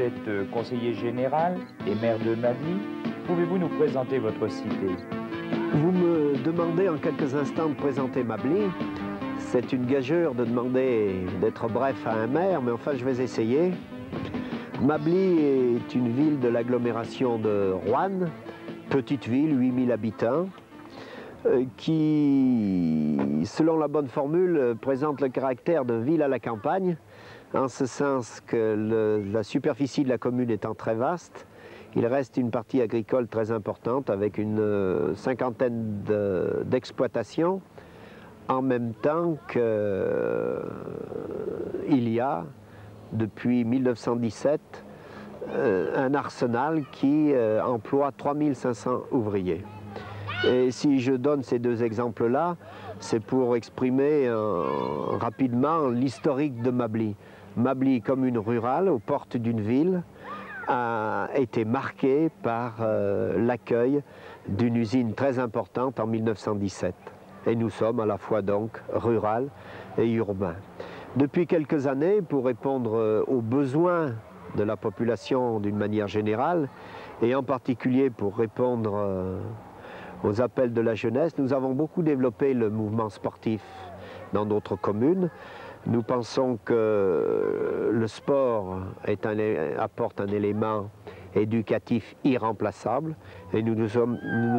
êtes conseiller général et maire de Mably. Pouvez-vous nous présenter votre cité? Vous me demandez en quelques instants de présenter Mably. C'est une gageure de demander d'être bref à un maire, mais enfin je vais essayer. Mably est une ville de l'agglomération de Roanne, petite ville, 8000 habitants, qui, selon la bonne formule, présente le caractère de ville à la campagne, en ce sens que la superficie de la commune étant très vaste, il reste une partie agricole très importante avec une cinquantaine d'exploitations, en même temps qu'il y a, depuis 1917, un arsenal qui emploie 3500 ouvriers. Et si je donne ces deux exemples-là, c'est pour exprimer rapidement l'historique de Mably. Mably, commune rurale, aux portes d'une ville, a été marquée par l'accueil d'une usine très importante en 1917. Et nous sommes à la fois donc rural et urbain. Depuis quelques années, pour répondre aux besoins de la population d'une manière générale, et en particulier pour répondre aux appels de la jeunesse, nous avons beaucoup développé le mouvement sportif dans notre commune. Nous pensons que le sport apporte un élément éducatif irremplaçable et nous nous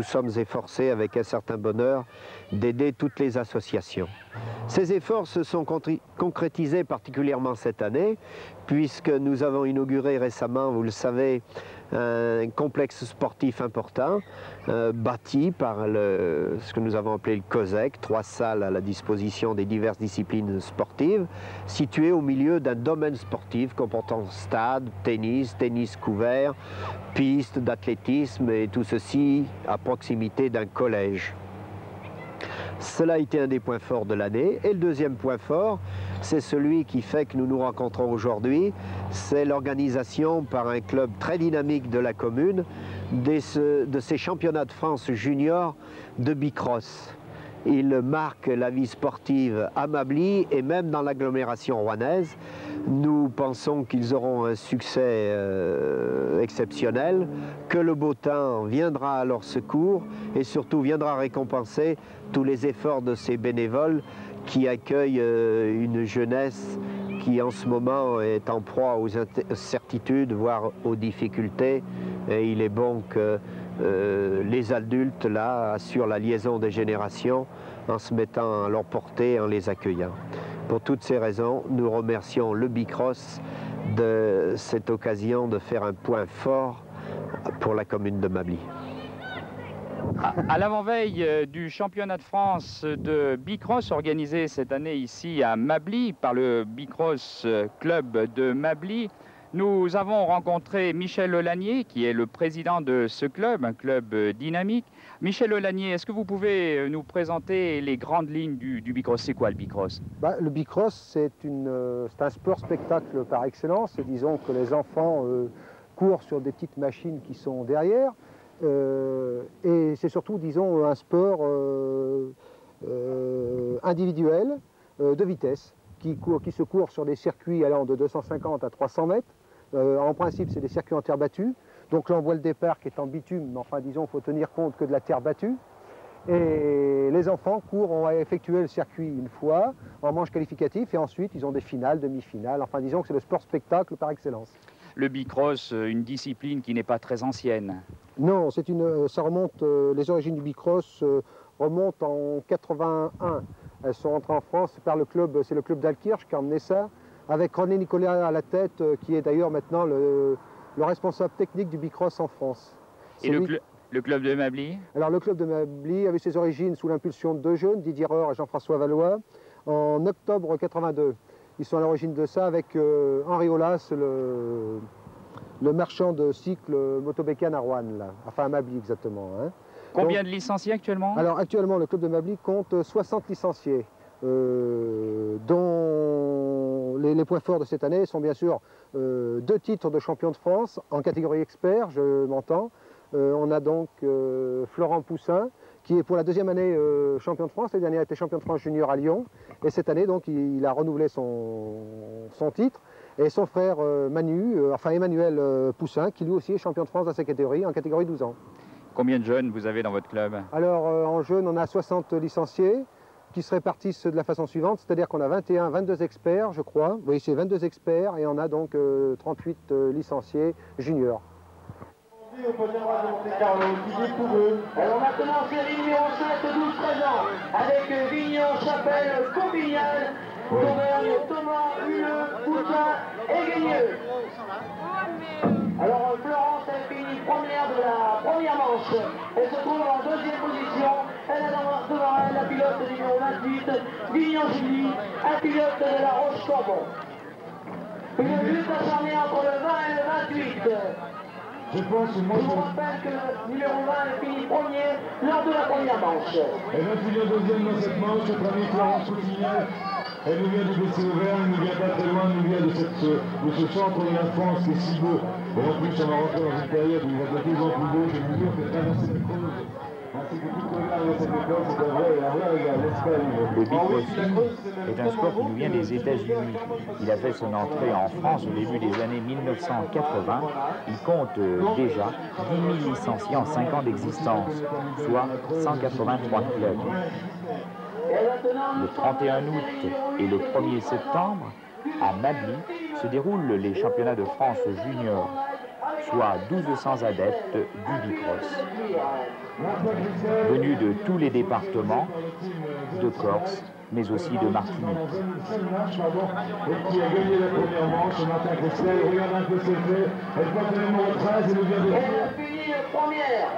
sommes efforcés avec un certain bonheur d'aider toutes les associations. Ces efforts se sont concrétisés particulièrement cette année puisque nous avons inauguré récemment, vous le savez, un complexe sportif important bâti par ce que nous avons appelé le COSEC, 3 salles à la disposition des diverses disciplines sportives, situées au milieu d'un domaine sportif comportant stade, tennis couvert, pistes d'athlétisme et tout ceci à proximité d'un collège. Cela a été un des points forts de l'année. Et le deuxième point fort, c'est celui qui fait que nous nous rencontrons aujourd'hui, c'est l'organisation par un club très dynamique de la commune de ces championnats de France juniors de bicross. Il marque la vie sportive à Mably et même dans l'agglomération rouennaise. Nous pensons qu'ils auront un succès exceptionnel, que le beau temps viendra à leur secours et surtout viendra récompenser tous les efforts de ces bénévoles qui accueillent une jeunesse qui en ce moment est en proie aux incertitudes, voire aux difficultés. Et il est bon que les adultes là assurent la liaison des générations en se mettant à leur portée, en les accueillant. Pour toutes ces raisons, nous remercions le Bicross de cette occasion de faire un point fort pour la commune de Mably. À l'avant-veille du championnat de France de bicross organisé cette année ici à Mably par le Bicross Club de Mably, nous avons rencontré Michel Olagnier, qui est le président de ce club, un club dynamique. Michel Olagnier, est-ce que vous pouvez nous présenter les grandes lignes du bicross? C'est quoi le bicross? Le bicross, c'est un sport spectacle par excellence. Disons que les enfants courent sur des petites machines qui sont derrière. Et c'est surtout, disons, un sport individuel de vitesse qui se court sur des circuits allant de 250 à 300 mètres. En principe, c'est des circuits en terre battue. Donc là, on voit le départ qui est en bitume, mais enfin, disons, il faut tenir compte que de la terre battue. Et les enfants ont effectué le circuit une fois en manche qualificatif et ensuite, ils ont des finales, demi-finales. Enfin, disons que c'est le sport spectacle par excellence. Le bicross, une discipline qui n'est pas très ancienne. Non, ça remonte, les origines du bicross remontent en 81. Elles sont rentrées en France par le club, c'est le club d'Alkirch qui a emmené ça, avec René Nicolas à la tête, qui est d'ailleurs maintenant le responsable technique du bicross en France. Et le club de Mably? Alors le club de Mably avait ses origines sous l'impulsion de 2 jeunes, Didier Reur et Jean-François Valois, en octobre 82. Ils sont à l'origine de ça avec Henri Aulas, le marchand de cycles motobécane à Roanne, là. Enfin à Mably exactement. Hein. Combien de licenciés actuellement? Alors actuellement, le club de Mably compte 60 licenciés, dont les points forts de cette année sont bien sûr 2 titres de champion de France en catégorie expert, je m'entends. On a donc Florent Poussin qui est pour la deuxième année champion de France. L'année dernière, il était champion de France junior à Lyon. Et cette année, donc, il a renouvelé son titre. Et son frère Emmanuel Poussin, qui lui aussi est champion de France dans sa catégorie, en catégorie 12 ans. Combien de jeunes vous avez dans votre club? Alors, en jeunes, on a 60 licenciés qui se répartissent de la façon suivante, c'est-à-dire qu'on a 22 experts, je crois. Oui, c'est 22 experts et on a donc 38 licenciés juniors. Alors maintenant, série numéro 7, 12-13 ans, avec Vignon, Chapelle, Combignal, Auvergne, Thomas, Huleux, Poussin et Guigneux. Alors Florence, elle finit première de la première manche. Elle se trouve en deuxième position. Elle a devant elle la pilote numéro 28, Vignon Julie, un pilote de la Roche-Corbon. Une lutte acharnée entre le 20 et le 28. Je vous rappelle que le numéro 20 est fini premier lors de la première manche. Elle va finir deuxième dans cette manche, notre amie Florence Coutinel. Elle nous vient du BC Auvergne, elle nous vient pas très loin, elle nous vient de ce centre de la France qui est si beau. Et en plus, on va rentrer dans une période où il va être de plus en plus beau. Je vous dire que traverser la Creuse, ainsi que tout le regard de cette école, c'est un vrai, l'Espagne. Le bicrossing est un sport qui nous vient des États-Unis. Il a fait son entrée en France au début des années 1980. Il compte déjà 10 000 licenciés en 5 ans d'existence, soit 183 clubs. Le 31 août et le 1er septembre, à Mably, se déroulent les championnats de France junior, soit 1200 adeptes du bicross, venus de tous les départements, de Corse, mais aussi de Martinique. Et qui a gagné la première manche, Martin Christel, regarde un peu ce qu'elle fait, elle porte le numéro 13 et nous vient de... Elle a fini première.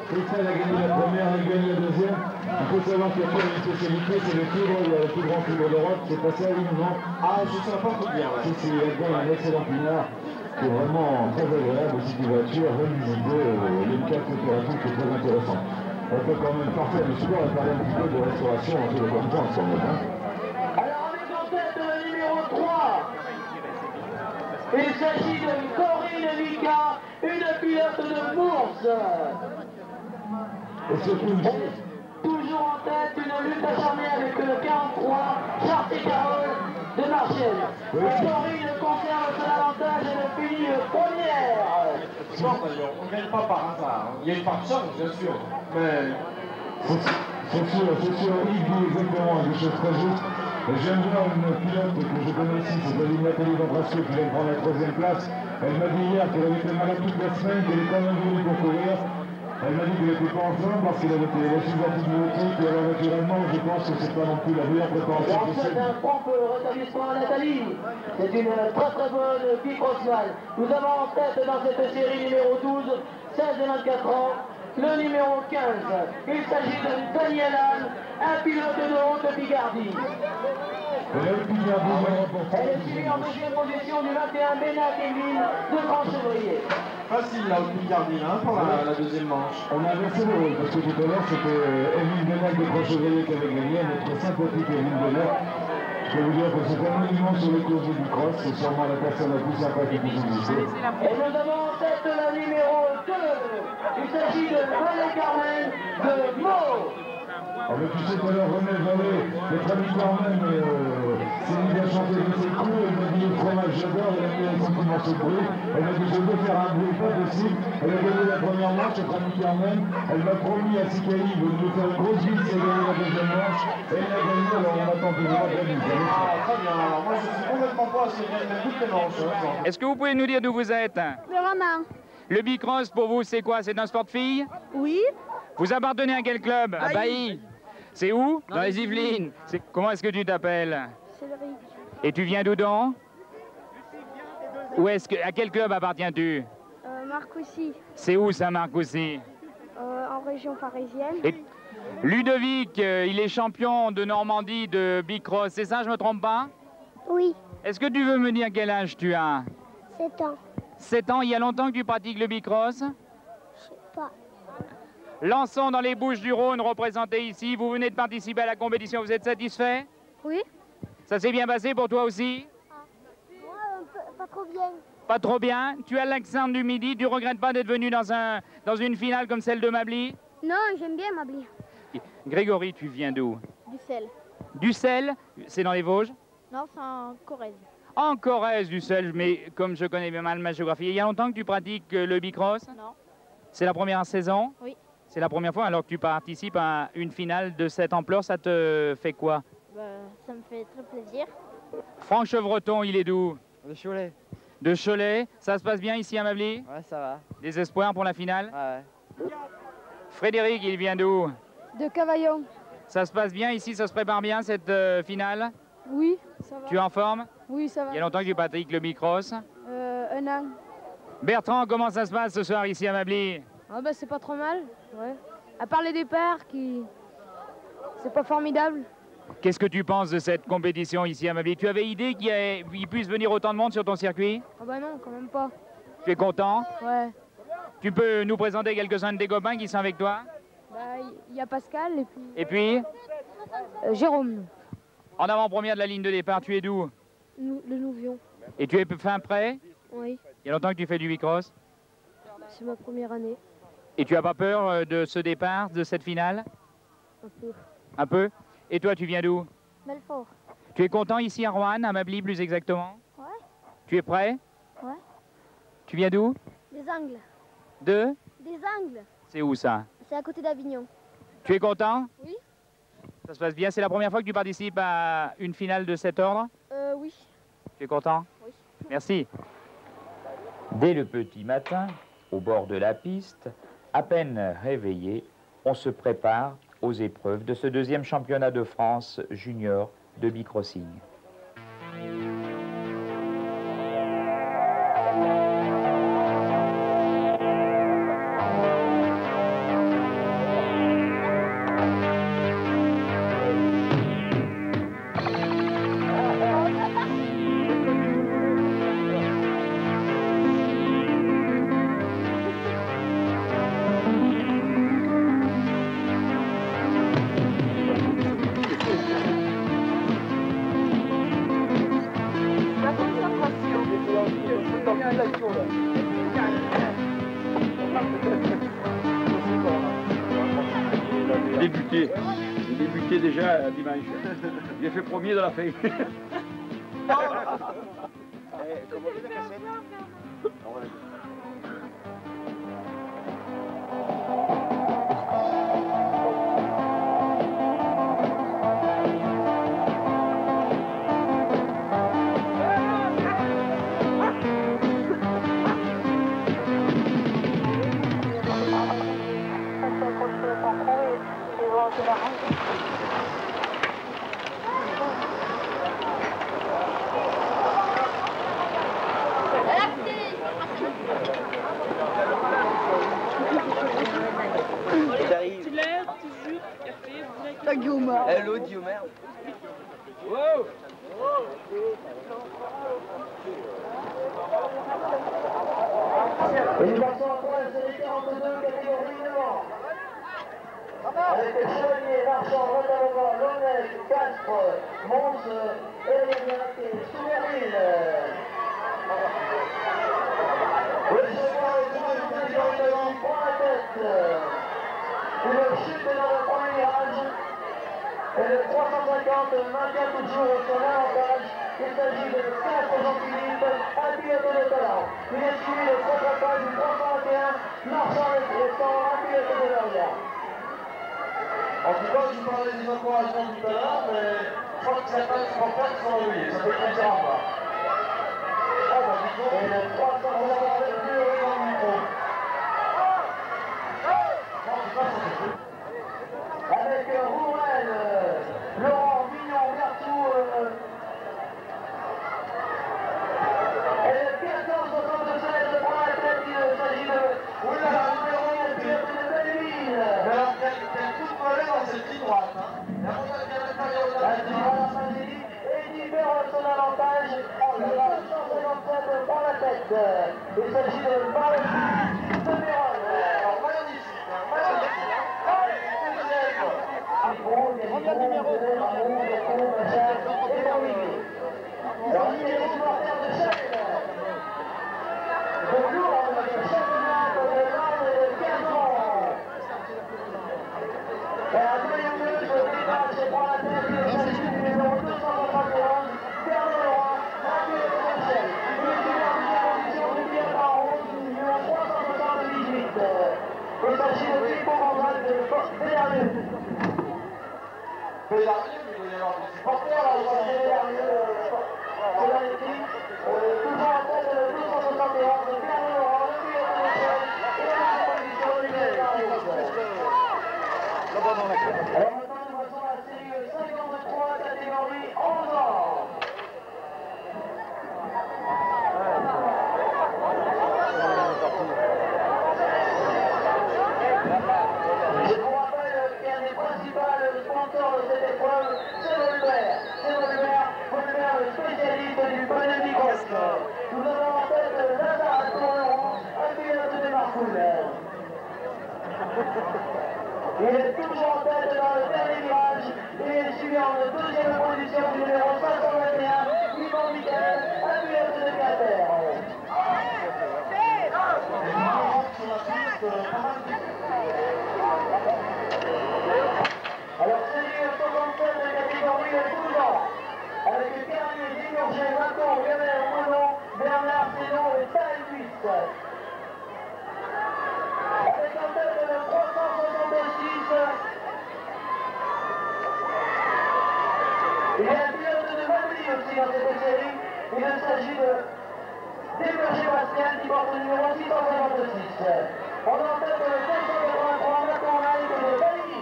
Christel a gagné la première, elle gagne la deuxième. Il faut savoir qu'il y a une spécialité, c'est le tigre, il y a le plus grand tigre d'Europe, c'est pas ça, oui, non? Ah, je ne sais pas trop bien. Si, si, là-dedans, il y a un excellent pinard qui est vraiment très agréable, aussi des voitures, les quatre coopératives qui est très intéressant. On peut quand même parfaire le sport et parler un petit peu de restauration en tout le temps, sans doute. Alors avec en tête le numéro 3, il s'agit de Corinne Vika, une pilote de bourse. Et surtout, Toujours en tête, une lutte acharnée avec le 43, Charles et Carole de Marchel. Corinne conserve son avantage et le finit première. On ne gagne pas par hasard. Il y a une part de chance, bien sûr. Mais c'est sûr, Yves dit exactement des choses très justes. J'aime bien une pilote que je connais ici, c'est Nathalie D'Ambrasio qui vient de prendre la 3e place. Elle m'a dit hier qu'elle avait été malade toute la semaine, qu'elle est quand même venue pour courir. Elle m'a dit qu'elle n'était pas en forme parce qu'elle avait été reçue d'antibiotiques et alors naturellement je pense que c'est pas non plus la meilleure préparation possible. C'est un prompt rétablissement à Nathalie. C'est une très bonne bicrossman. Nous avons en tête dans cette série numéro 12, 16 et 24 ans, le numéro 15. Il s'agit de Daniel Anne, un pilote de haute Picardie. Elle est suivie en deuxième position du 21 Bénat Émile de Grand-Chevrier. facile là au Picardie hein, pour la deuxième manche. On a inversé le rôle parce que tout à l'heure c'était Émile Bénat de Grand-Chevrier qui avait gagné, notre sympathique Émile Bénat. Je vais vous dire que c'est un monument sur le cours du cross, c'est sûrement la personne la plus sympathique du lycée. Et nous avons en tête la numéro 2. Il s'agit de Valé Carmen de Meaux. Alors, mais tu sais tout à l'heure, René Vallée, notre ami Carmen, s'est mis à chanter de ses coups, elle m'a dit le fromage j'adore, elle a mis un petit morceau de bruit, elle m'a dit je veux faire un bruit pas possible, elle a gagné la première manche, notre ami Carmen, elle m'a promis à Sicali de nous faire une grosse bise, elle a gagné la deuxième manche, et elle a gagné, alors on attend toujours la bise. Ah, très bien, alors moi je suis complètement pas assez bien, mais toutes les manches. Est-ce que vous pouvez nous dire d'où vous êtes? Le Romain. Le bicross pour vous c'est quoi? C'est un sport de filles? Oui. Vous appartenez à quel club? À Bailly. C'est où? Dans les Yvelines. Comment est-ce que tu t'appelles? Cédric. Et tu viens d'où donc? À quel club appartiens-tu? Marcoussis. C'est où Saint-Marcoussis? En région parisienne. Et Ludovic, il est champion de Normandie de bicross, c'est ça, je me trompe pas? Oui. Est-ce que tu veux me dire quel âge tu as? 7 ans. 7 ans, il y a longtemps que tu pratiques le bicross? Je sais pas. Lançon dans les Bouches-du-Rhône, représenté ici. Vous venez de participer à la compétition, vous êtes satisfait? Oui. Ça s'est bien passé pour toi aussi? Moi, pas trop bien. Pas trop bien? Tu as l'accent du Midi, tu regrettes pas d'être venu dans une finale comme celle de Mably? Non, j'aime bien Mably. Grégory, tu viens d'où? Du sel. Du sel, c'est dans les Vosges? Non, c'est en Corrèze. En Corrèze, du sel, mais comme je connais bien mal ma géographie. Il y a longtemps que tu pratiques le bicross? Non. C'est la première saison? Oui. C'est la première fois alors que tu participes à une finale de cette ampleur, ça te fait quoi? Ça me fait très plaisir. Franck Chevreton, il est d'où? De Cholet. De Cholet. Ça se passe bien ici à Mably? Ouais, ça va. Des espoirs pour la finale? Ouais. Frédéric, il vient d'où? De Cavaillon. Ça se passe bien ici, ça se prépare bien cette finale? Oui, ça va. Tu es en forme? Oui, ça va. Il y a longtemps que tu pratiques le bicross? Un an. Bertrand, comment ça se passe ce soir ici à Mably? Ah bah c'est pas trop mal, ouais. À part les départs qui... C'est pas formidable. Qu'est-ce que tu penses de cette compétition ici à Mably? Tu avais idée qu'il puisse venir autant de monde sur ton circuit? Ah bah non, quand même pas. Tu es content? Ouais. Tu peux nous présenter quelques-uns de tes copains qui sont avec toi? Bah il y a Pascal et puis... Et puis? Jérôme. En avant-première de la ligne de départ, tu es d'où? Le Nouvion. Et tu es fin prêt? Oui. Il y a longtemps que tu fais du bicross? C'est ma première année. Et tu n'as pas peur de ce départ, de cette finale? Un peu. Un peu? Et toi, tu viens d'où? Belfort. Tu es content ici à Roanne, à Mably plus exactement? Ouais. Tu es prêt? Ouais. Tu viens d'où? Des Angles. De? Des Angles. C'est où ça? C'est à côté d'Avignon. Tu es content? Oui. Ça se passe bien? C'est la première fois que tu participes à une finale de cet ordre? Oui. Tu es content? Oui. Merci. Dès le petit matin, au bord de la piste, à peine réveillé, on se prépare aux épreuves de ce deuxième championnat de France junior de bicrossing. J'ai débuté déjà dimanche. J'ai fait premier de la feuille. Hello, Diomer. Wow. Une version à 3, c'est les 42 catégories devant. Avec les chevaliers, Marchand, Rotalova, Lomec, Castres, Mons, Elériac et Soumerville. Le second est toujours une catégorie devant, prend la tête. Une chute dans le premier virage. Et le 350 maintient toujours son avantage. Il s'agit de Castres Jean-Philippe, un pilote de talent. Il est suivi de 350 du 321, Marchand restant, un pilote de l'Orient. En tout cas, je vous parlais des encouragements tout à l'heure, mais je crois que certains supporters sont ennuyés. Ça peut être ça en bas. Et le 350 est plus heureux dans le micro. Avec Rourel, Laurent, Vignon, Bertou, et le 1476 prend la tête, il s'agit de numéro 1, le pilote de Belleville. Alors, il y a tout de mollet dans cette ligne droite. La montagne vient d'intérieur de la ligne. Eddie Perrot, son avantage, le 257 prend la tête. Il s'agit de Valérie de Méron. Alors, magnifique, magnifique. Combien de numéros? Bonjour, Bélarmier, mais il doit y avoir des supporters là. C'est Bélarmier, c'est la équipe. Toujours en tête de 271, de Pierre Laurent, le pilote de l'échelle, et la position de Miguel Rouge. Alors maintenant, nous passons à la série 53, catégorie 11 ans. Je vous rappelle qu'un des principaux sponsors de cette épreuve, c'est Volver. C'est Volver, le spécialiste du poney Bicross. Nous avons en tête Lazare Tourneron, un pilote de Marcoule. Il est toujours en tête dans le dernier virage. Il est suivi en deuxième position du numéro 521, Yvan Michael, un pilote de Quater. Alors c'est le 67 de catégorie de 12 ans, avec Carrier, Dimurgé, Macron, Lionel, Renaud, Bernard, Sénon et Talbus. Avec en tête le 366, il y a un pilote de Mably aussi dans cette série. Il s'agit de Dimurgé Pascal qui porte le numéro 656. On a en tête le 583, Macron, Naïk de Bailly.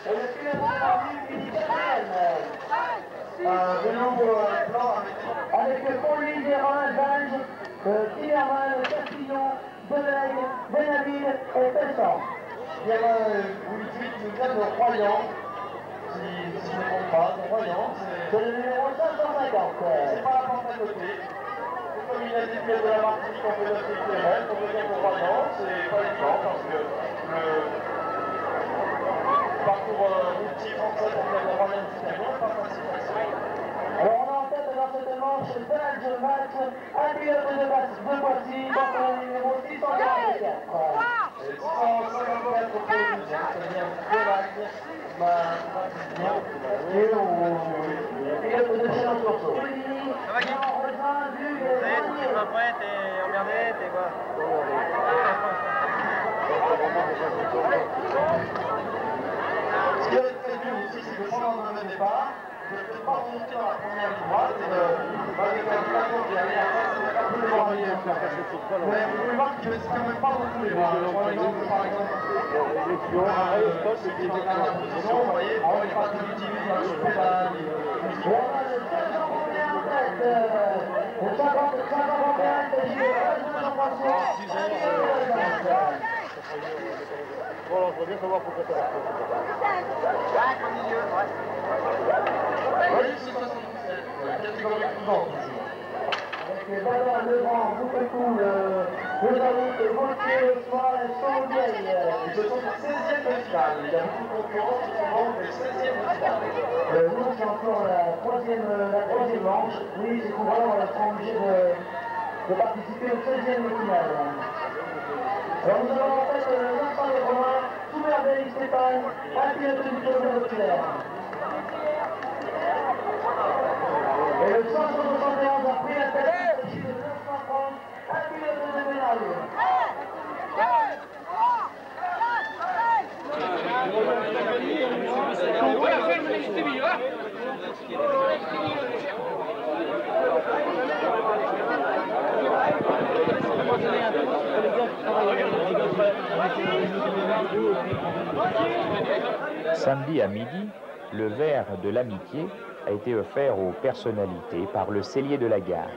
Et le pilote de Mably finit quatrième. Un vélo blanc avec Paul-Louis Gérard, Valge, Timerman, Castillon, Delègue, Benavide et Pessan. Bien, vous le dites, nous vient de Royan, si je ne me trompe pas, de Royan. C'est le numéro 550. C'est pas la porte à côté. Comme il a dit que de la Martinique, on peut notre éclairage, on peut dire que Royan, c'est pas évident parce que le parcours routier français pour faire le Royan Chicago n'est pas facile. Alors on a en tête dans cette manche Valge Max, un pilote de Poissy, porte le numéro 644. Et 654 pour le deuxième, c'est-à-dire Delague, pilote de Chalon-sur-Saône. Ça va, Guy? Ça y est, t'es pas prêt, t'es emmerdé, t'es quoi? Ce qui avait été vu aussi, c'est que pendant le départ, je ne peux pas remonter dans la première ligne droite, avec un plateau qui allait après, c'est un peu le bordel. Mais vous pouvez voir qu'il ne laisse quand même pas beaucoup les bras. Par exemple, ce qui est dans la position, vous voyez, il n'est pas très utile, il va choper la ligne. Le 50 51, il s'agit de Jean-François. Bon, on va bien savoir pourquoi tu as la faute. Ouais, au milieu, ouais. Oui, c'est 77, catégorie courante toujours. Avec Bada, Legrand, Boupécou, le Daoud, Gauthier, le Soir, et Saudiel. Ils se sont 16e de finale. Il y a beaucoup de concurrence, ils sont membres des 16e de finale. Nous, c'est encore la troisième manche. Oui, ces coureurs seront obligés de participer au 16e de finale. Alors nous avons en fait le 980, Souberbel Stéphane, un pilote du club de Leclerc. Et le 571 a pris la tête, il s'agit de 930, un pilote de Bénarlieu. Samedi à midi, le verre de l'amitié a été offert aux personnalités par le cellier de la gare.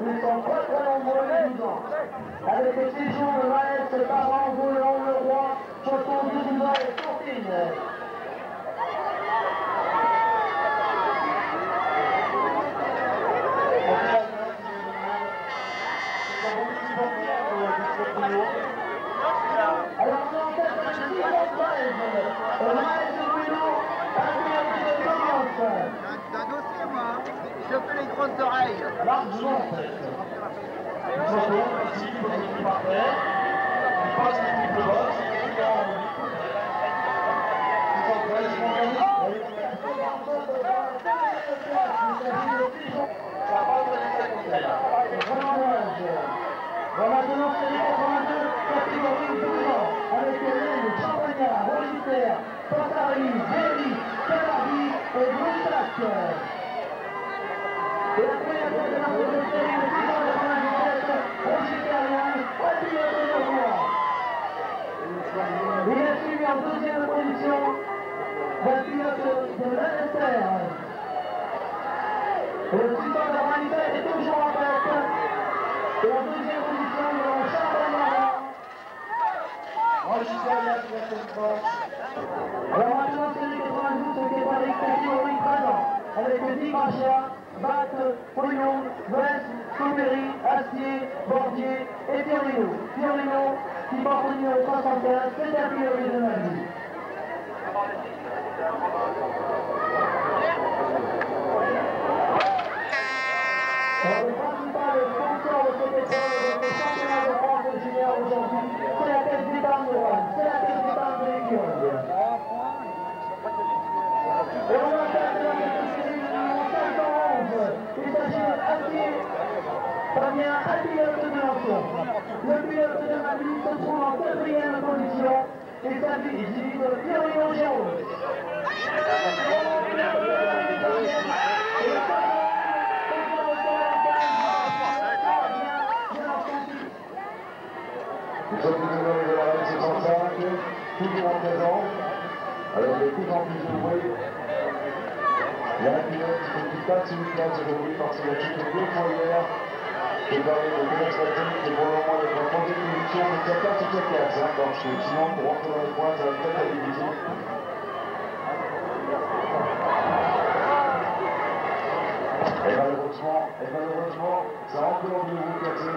Ils sont très très nombreux les 12 ans. Avec le séjour de Maël, Parent, Volant, Le Roi, Choton, Dudouza et Tourtine. Alors on est en tête de 613, Maël de Bruno, un pilote de Commence. D'un dossier, moi, je fais les grosses oreilles. Largement, en fait. Ils sont ici, ils sont par terre. Ils passent les avec Hélène, Champagnat, Roger, Pantari, Berry, Canardi et Broussac. Et la première fois de notre série de 697, Roger Terrien, à pilote de Normois. Il a suivi en deuxième position la pilote de Lanester. Et le 697 est toujours en tête. Et en deuxième position, nous avons Champagnat. Roger Terrien qui a cette force. Alors maintenant, série 92 qui est dans les catégories présentes, avec Dick Rachat, Batte, Pognon, Brest, Soubéry, Astier, Bordier et Fiorino. Fiorino, qui porte le numéro 75, c'est la priorité de ma vie. Alors, le principal sponsor de cette épreuve, le championnat de France de junior aujourd'hui, c'est la caisse d'épargne de Rouen, c'est la caisse d'épargne de l'écurie. Et on va faire de la série numéro 511. Il s'agit d'Astier, Fabien, un pilote de Lançon. Le pilote de Mably se trouve en 4e position et s'appuie sur Fiorino Jérôme. Nous sommes tous de la RS 105, toujours en présence, avec de plus en plus de bruit. Il y a un pilote qui passe une place aujourd'hui parce qu'il a chuté 2 fois hier. Je parlais de démonstratif qui est pour le moment d'être en 3e position, mais ça passe toute la place, parce que sinon pour rentrer dans les points, ça va être très difficile. Et malheureusement, ça rentre dans le niveau cassé.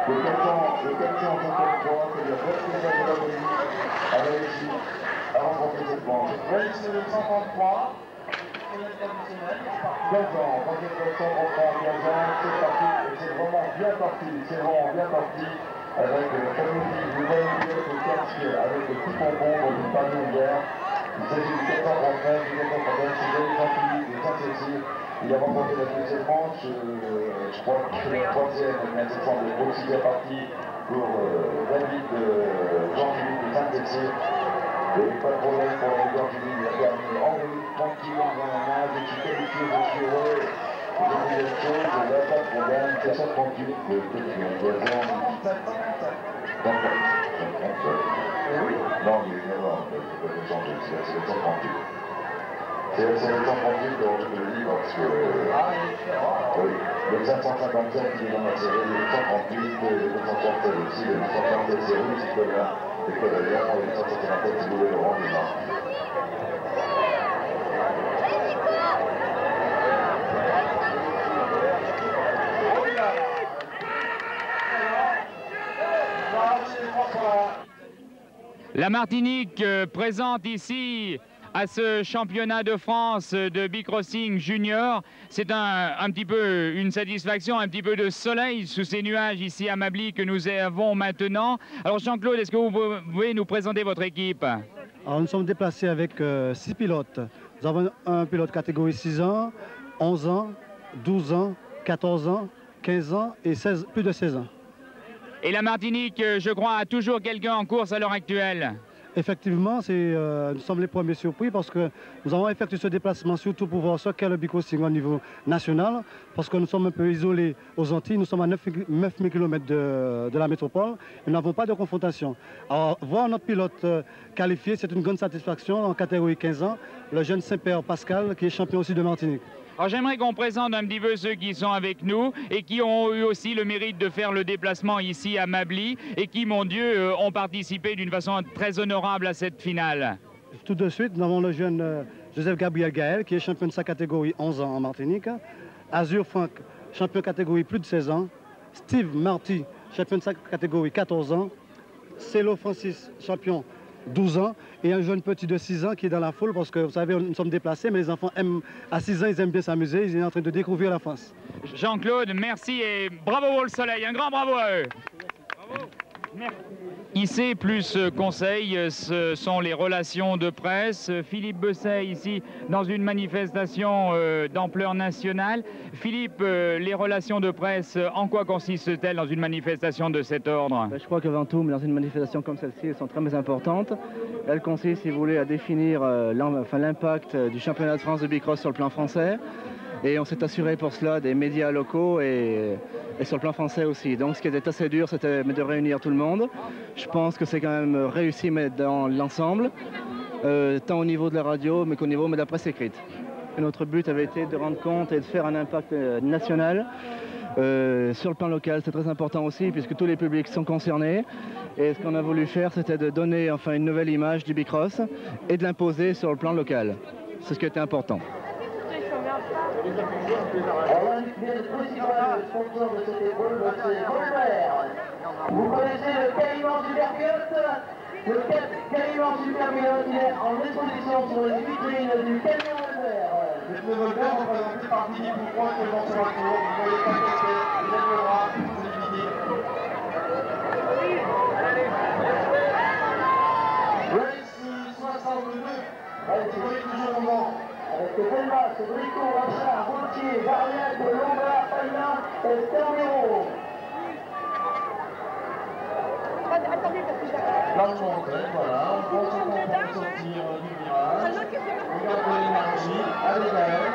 Le 453, c'est-à-dire responsable de la police, a réussi à remporter cette manche. Oui, c'est le 133. C'est le traditionnel. 15 ans, en tant que 15 ans, c'est parti, et c'est vraiment bien parti, avec la famille du même pilote au casque, avec le petit pompon dans une pavillon vert. Il s'agit du 439, c'est Denis Jean-Philippe de Saint-Cécile. Il a remporté la deuxième manche, je crois que c'est la 3e, mais c'est aussi bien parti pour David Jean-Philippe de Saint-Cécile. Et pas de problème pour la Jean-Philippe, il a permis Henri tranquille dans la main, dès qu'il qualifie de Chiré, il a fait des choses, il n'a pas de problème, c'est 138, peut-être qu'il y a 2 ans. Non, il est d'abord, il ne peut pas changer, c'est le 138. C'est le 138 dont je me dis parce que oui, le 557 qui est dans la série, le 138, le 237 aussi, le 237 c'est rouge, c'est comme là, c'est comme là, le 157 c'est le Laurent Dumas. La Martinique présente ici à ce championnat de France de bicrossing junior. C'est un petit peu une satisfaction, un petit peu de soleil sous ces nuages ici à Mably que nous avons maintenant. Alors Jean-Claude, est-ce que vous pouvez nous présenter votre équipe? Alors, nous sommes déplacés avec 6 pilotes. Nous avons un pilote catégorie 6 ans, 11 ans, 12 ans, 14 ans, 15 ans et plus de 16 ans. Et la Martinique, je crois, a toujours quelqu'un en course à l'heure actuelle. Effectivement, nous sommes les premiers surpris parce que nous avons effectué ce déplacement surtout pour voir ce qu'est le bicrossing au niveau national, parce que nous sommes un peu isolés aux Antilles, nous sommes à 9000 km de la métropole et nous n'avons pas de confrontation. Alors, voir notre pilote qualifié, c'est une grande satisfaction en catégorie 15 ans, le jeune Saint-Père Pascal qui est champion aussi de Martinique. Alors j'aimerais qu'on présente un petit peu ceux qui sont avec nous et qui ont eu aussi le mérite de faire le déplacement ici à Mably et qui, mon Dieu, ont participé d'une façon très honorable à cette finale. Tout de suite, nous avons le jeune Joseph Gabriel Gaël qui est champion de sa catégorie 11 ans en Martinique. Azur Franck, champion catégorie plus de 16 ans. Steve Marty, champion de sa catégorie 14 ans. Célo Francis, champion 12 ans, et un jeune petit de 6 ans qui est dans la foule parce que vous savez, nous sommes déplacés, mais les enfants aiment, à 6 ans, ils aiment bien s'amuser, ils sont en train de découvrir la France. Jean-Claude, merci et bravo pour le soleil, un grand bravo à eux. Bravo. IC plus conseil, ce sont les relations de presse. Philippe Besset ici dans une manifestation d'ampleur nationale. Philippe, les relations de presse, en quoi consistent-elles dans une manifestation de cet ordre? Je crois qu'avant tout, dans une manifestation comme celle-ci, elles sont très importantes. Elles consistent, si vous voulez, à définir l'impact du championnat de France de bicross sur le plan français. Et on s'est assuré pour cela des médias locaux et sur le plan français aussi. Donc ce qui était assez dur, c'était de réunir tout le monde. Je pense que c'est quand même réussi, mais dans l'ensemble, tant au niveau de la radio, mais qu'au niveau de la presse écrite. Et notre but avait été de rendre compte et de faire un impact national. Sur le plan local, c'est très important aussi, puisque tous les publics sont concernés. Et ce qu'on a voulu faire, c'était de donner une nouvelle image du bicross et de l'imposer sur le plan local. C'est ce qui était important. Vous connaissez le Caïman Superpilote? Le Caïman Superpilote, il est en exposition sur les vitrines du camion Volvert. Le pneu Volvert représenté par Philippe Boucroix, qui est dans son retour. Vous ne voyez pas casser, il lève le bras, c'est fini. Race 62. Allez, tu connais toujours le moment. Avec Delmas, Brico, Rachard, Gauthier, Variac, Lombard, Païna et Termero. Là, on monte, voilà, on pense qu'on peut sortir du virage. Regardez l'énergie, allez Gaël.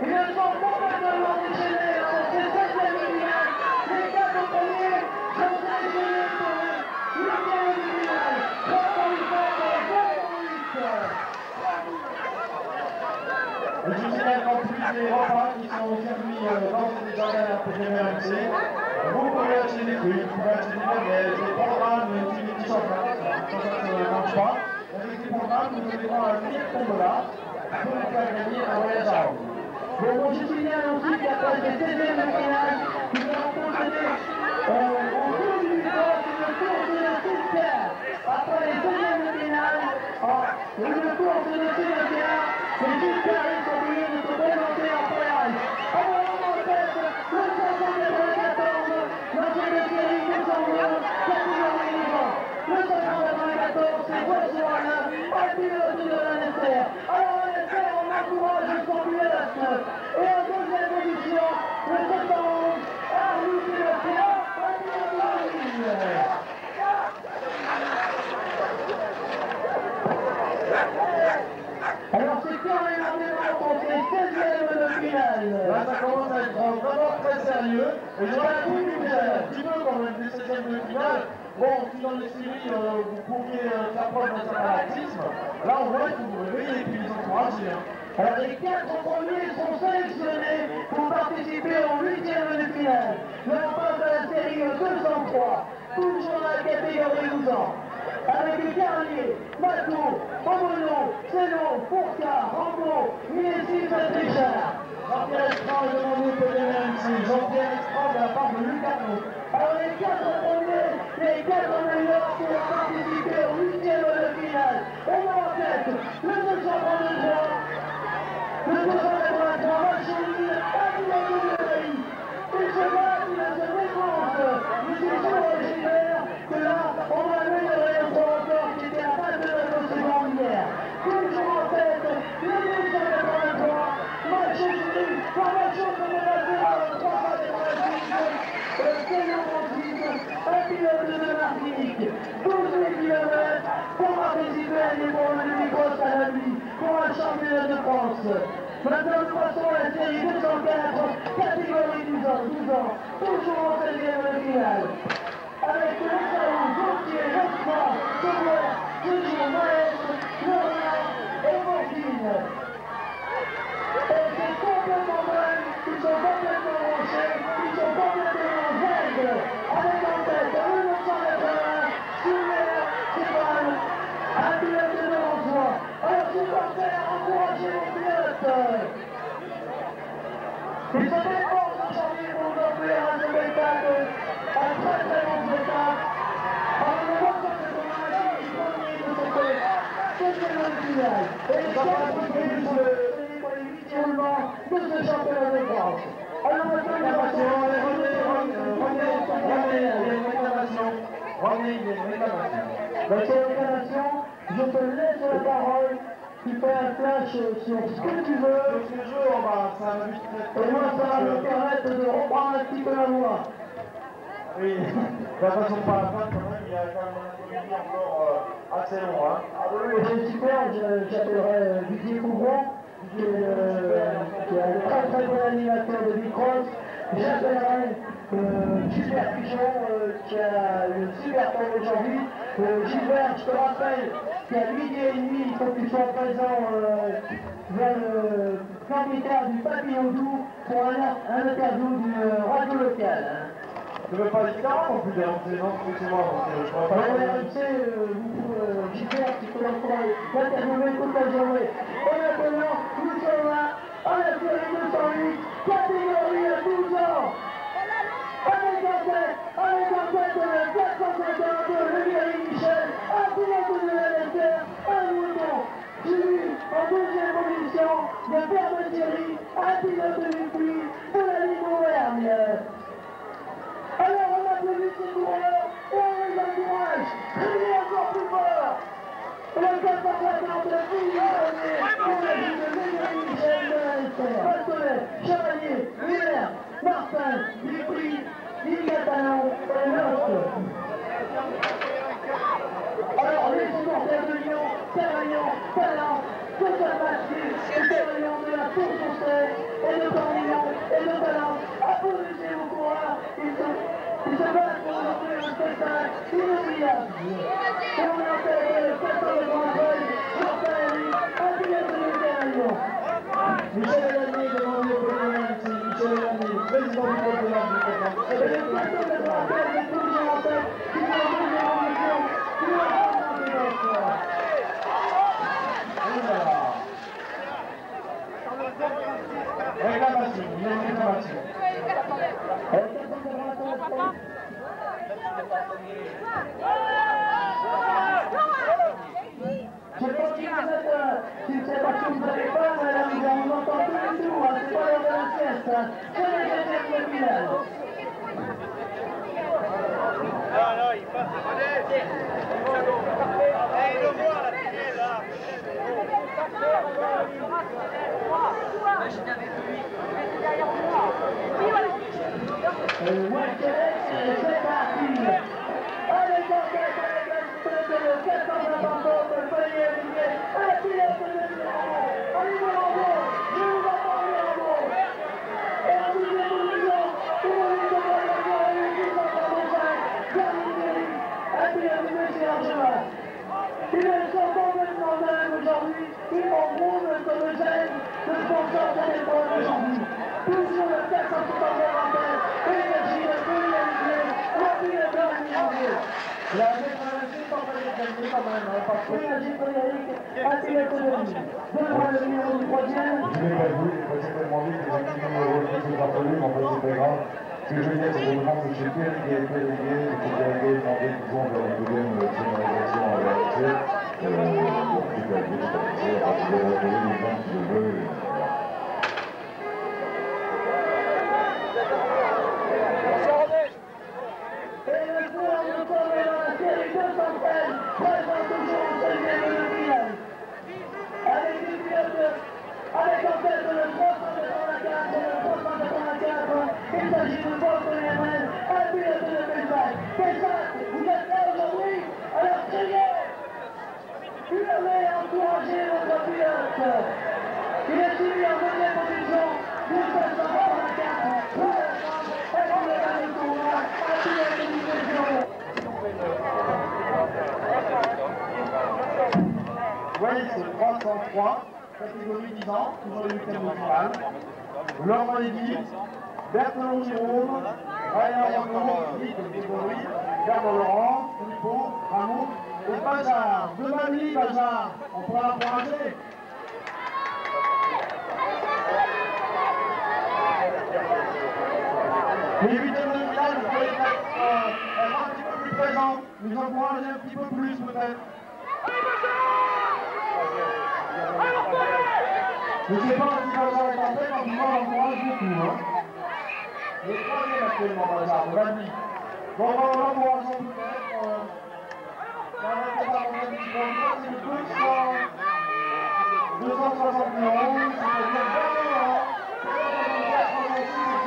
Ils sont complètement déchaînés dans ces 7e finales. Les 4 premiers sont sélectionnés pour le 8e de finale. 3-8 et 4-8. Je vous signale qu'en plus des repas qui sont servis dans ces jardins à PGMRC, vous pouvez acheter des trucs, vous pouvez acheter des nuggets, des programmes, des petits chocolats, ça ne marche pas. Avec ces programmes, vous avez droit à un billet de tombola pour vous faire gagner un voyage à Rome. Bon, je signale aussi qu'après ces 16e de finale, nous allons procéder au tour du bicross et le tour de la Citerne. Après les 16e de finale, le tour de la Citerne, les Citerne sont obligés de se présenter en préal. Alors, en tête, le 594, notre série Luxembourg, catégorie libre. Le 594, c'est Boisson Alain, un pilote de la NSR. Alors, la NSR, on encourage son pilote. Et en deuxième position, le 711, Arnaud Sébastien, un pilote de la ligne. Alors c'est quand même un débat contre les 16e de finale. Là, ça commence à être vraiment très sérieux. Et j'aurais voulu vous dire un petit peu quand même des 16e de finale. Bon, si dans les séries, vous pouviez faire preuve d'un certain laxisme, là on voit que vous vous réveillez et puis les encourager. Alors les 4 premiers sont sélectionnés pour participer au 8e de finale. Là on passe à la série 203, toujours dans la catégorie 12 ans. Avec les Carlier, Mato, Omono, Célo, Fourca, Rambo, Milessis et Richard. Jean-Pierre Estrade demandé pour les MC. Jean-Pierre Estrade de la part de Luc Arnaud. Alors les 4 premiers, les 4 meilleurs pour participer au 8e de finale. On a en tête le 233, le 283, Machine, Adrien Dubury. Il se bat, il se défonce. Il est si originaire que là, on va améliorer un point encore qui était à 29 secondes hier. Toujours en tête, le 283, Machine, par Machine, on est passé à 386. Un pilote de Martinique, 12 km pour participer à l'épreuve du bicross à la nuit pour un championnat de France. Maintenant, nous passons à la série 204, catégorie 12 ans, toujours en 16e de finale. Avec le Saou, Gauthier, Jospin, Sauvet, toujours Maëtre, Florian et Mortine. Et c'est complètement dingue, ils sont complètement rochers, ils sont complètement vagues. Avec en tête le 980, Sylvain, Stéphane, un pilote devant soi. Alors supporters, encouragez les pilotes. Ils sont des forces aujourd'hui pour nous offrir un spectacle, un très très finale. Et les champions pour les 8e de ce championnat de France. Alors maintenant, il y a une réclamation. René, il y a une réclamation. Dans cette réclamation, je te laisse la parole. Tu fais un flash sur ce que tu veux. Et moi, ça va me permettre de reprendre un petit peu la voix. Oui, de la façon pas à la fin, quand même, il y a quand même un après-midi encore assez long. Hein. Ah oui, c'est super, j'appellerai Didier Couvron, qui est un très bon animateur de Bicross. J'appellerai Gilbert Pigeon, qui a une super tombe aujourd'hui. Gilbert, je te rappelle qu'à 12h30, il faut que tu sois présent vers le campitaire du Papillon Doux pour un interview d'une radio locale. Je ne veux pas les cartes en plus de RMC, non, c'est moi. RMC, Gilbert, tu peux l'interviewer toute la journée. Et maintenant, nous sommes là, à la série 208, catégorie à 12 ans. Avec en tête de la 452, le Mairie Michel, un pilote de la LSR, un mouton. Suivi en deuxième position de Père de Thierry, un pilote de Lupuis, de la ligne Auvergne. Alors on applaudit ces coureurs et on les encourage. Criez encore plus fort. Le 450 de Philippe pour la ligne de Mairie Michel de la LSR. Pastonnet, Chevalier, Willer, Martin, Lupuis, Ligatalon et Lotte. Alors les supporters de Lyon, Cavaillon, Talent, Total Masqué, Cavaillon de la course au sel, et de Cornillon, et de Talent, applaudissez vos coureurs, ils se battent pour offrir un spectacle inoubliable. Et on appelle le 14 de Grandeuil, Jean-Pierre, un pilote de Cavaillon. Michel Elani, demandé au président ici, Michel Elani, président du groupe de l'Arme du Président. Et le 14 de Grandeuil, est toujours en tête, qui est en deuxième position, qui va prendre les vainqueurs. Réclamation, il y a une réclamation. Je sais pas si c'est parce que vous n'avez pas, madame, on entend tous les tours, c'est pas l'heure de la sieste, c'est les deuxièmes de finale. Non, il passe. Il le voit la télé là. C'est parti. Allez, le 450 de Feuillet Olivier, un pilote de Miramont. Allez, Miramont, je vous attends Miramont. Et en deuxième position, pour le de Bois-Laguerre et le 635, Garnier, un pilote de Monsieur Argevin. Ils sont complètement dingues aujourd'hui, ils font gros de Comegène, le sponsor de l'épreuve aujourd'hui. Toujours le 450 en tête, énergie de Feuillet Olivier, la pilote de Miramont. La déclaration sans pas les calmer quand même, parce que l'énergie Frédéric a pilote de lui. Devant le numéro du troisième. Je n'ai pas vu, il faut certainement dire que les actions numéro qui sont rappelées, mais en fait c'est pas grave. Ce que je veux dire, c'est que je pense que chez Pierre qui est délégué, et qui est délégué, demandé toujours de la deuxième généralisation à la RC. Donc, il va être déstabilisé, à partir de retrouver les gens qui le veulent. Et le coureur de Corée dans la série 213 présente toujours en deuxième de finale. Avec des pilotes, avec en tête le 384 et le 384, il s'agit de Paul Collier, un pilote de Belsac. Belsac, vous êtes là aujourd'hui, alors criez! Hurlez et encouragez votre pilote. Il est suivi en deuxième position du 784 pour la France et pour le dernier tournoi, un pilote de division. Vous voyez, c'est 303, catégorie 10 ans, toujours les 8e de finale. Laurent Lévy, Berthelon Jérôme, Ryan Ramon, Philippe Grégory, Bernard Laurent, Filippo, Ramon et Bazar. De Mali, Bazar, on pourra l'encourager. Les 8e de finale, vous pouvez être un petit peu plus présents, nous encourager un petit peu plus peut-être. Je ne sais pas si Bazar est en fait, en tout cas, on encourage beaucoup. Hein. Il est troisième actuellement, Bazar, de Valmy. Bon, on l'encourage peut-être. Ça va être pas un petit peu. C'est le 271, c'est-à-dire dernier,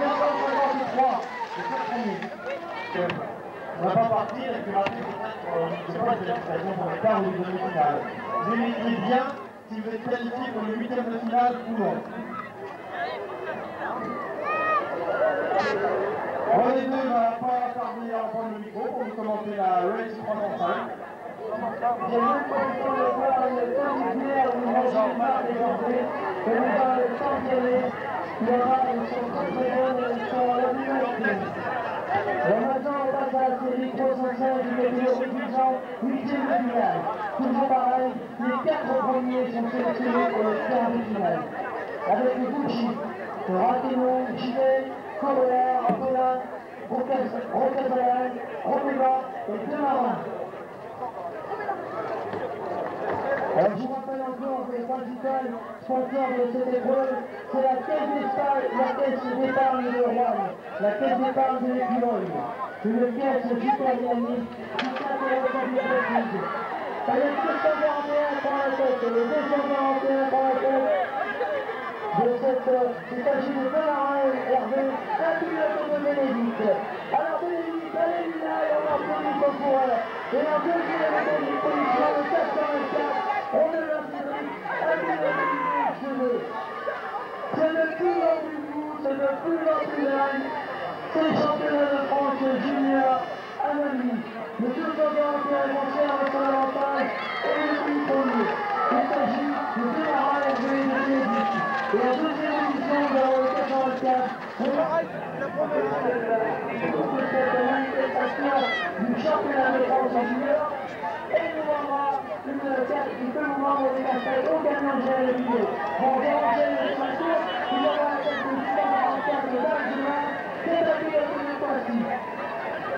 263. C'est très premier. On ne va pas partir et puis rater peut-être, je ne sais pas si c'est la pour les quarts ou les demi-finales. Vous méritez bien si vous êtes qualifié pour le 8e de finale ou non. René 2 va pas tarder à prendre le micro pour nous commenter la Race 305. J'ai même pas le temps de voir une particulière où il ne pas désormais, et on va le sanctionner. Il y aura une chanson très bonne sur la liberté. Et maintenant, on passe à la série 305 du catégorie dirigeant, 8e de finale. Toujours pareil, les 4 premiers sont sélectionnés pour le quart de finale. Avec les Gucci, Raténon, Gilet, Correa, Apollin, Rocazalan, Romeva et Demarins. Alors je vous rappelle encore que le principal sponsor de cette épreuve, c'est la caisse d'épargne de Rouen, la caisse d'épargne de l'Écureuil. Une caisse super dynamique qui s'intéresse à l'entreprise. Allez, le 241 prend la tête, le 241 prend la tête de cette... Il s'agit de Demarins Hervé, un pilote de Bénédicte. Alors Bénédicte, allez là, et on applaudit son coureur. Et en deuxième position, le 424. On est là, Cédric, un pilote de cheveux. C'est le plus long du coup, c'est le plus long du line. C'est le championnat de France junior à Mali. Le 241 conserve son avantage et le plus premier. Il s'agit de Demarins Hervé de Bénédicte. Et en deuxième position, nous avons le 424. Cette manifestation du championnat de France junior. Et nous aura une carte qui peut vous rendre des casse-têtes au gagnant de le billet. Bon, Angèle de Saint-Tour, il y aura la tête de 144 de Daguin, c'est la pilote de Poissy.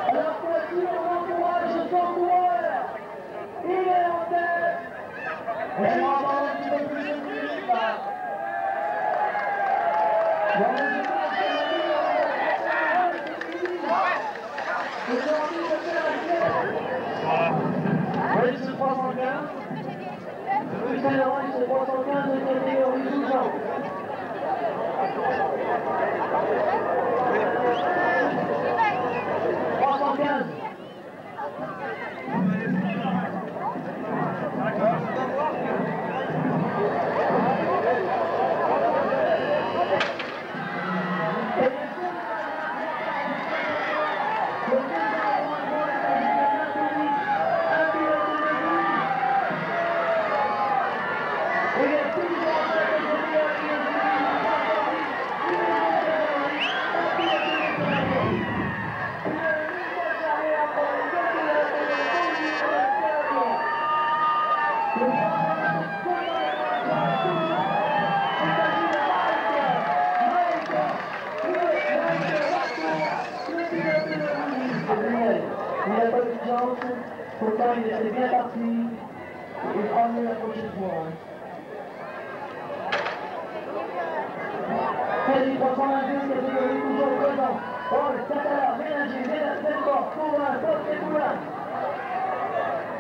Alors Poissy, on encourage son coureur. Il est en tête. Et on va avoir un petit peu plus de musique là. Bon, je pense que la vie, on va envie de faire la pièce. Oui, c'est 315. Saint-Laurent, c'est 315 de catégorie 12 ans. Pourtant, il était bien parti. Il prend mieux la prochaine fois. Crédit 322, catégorie toujours présent. Paul, Catala, Ménager, Ménard, Courant, Poste et Poulain.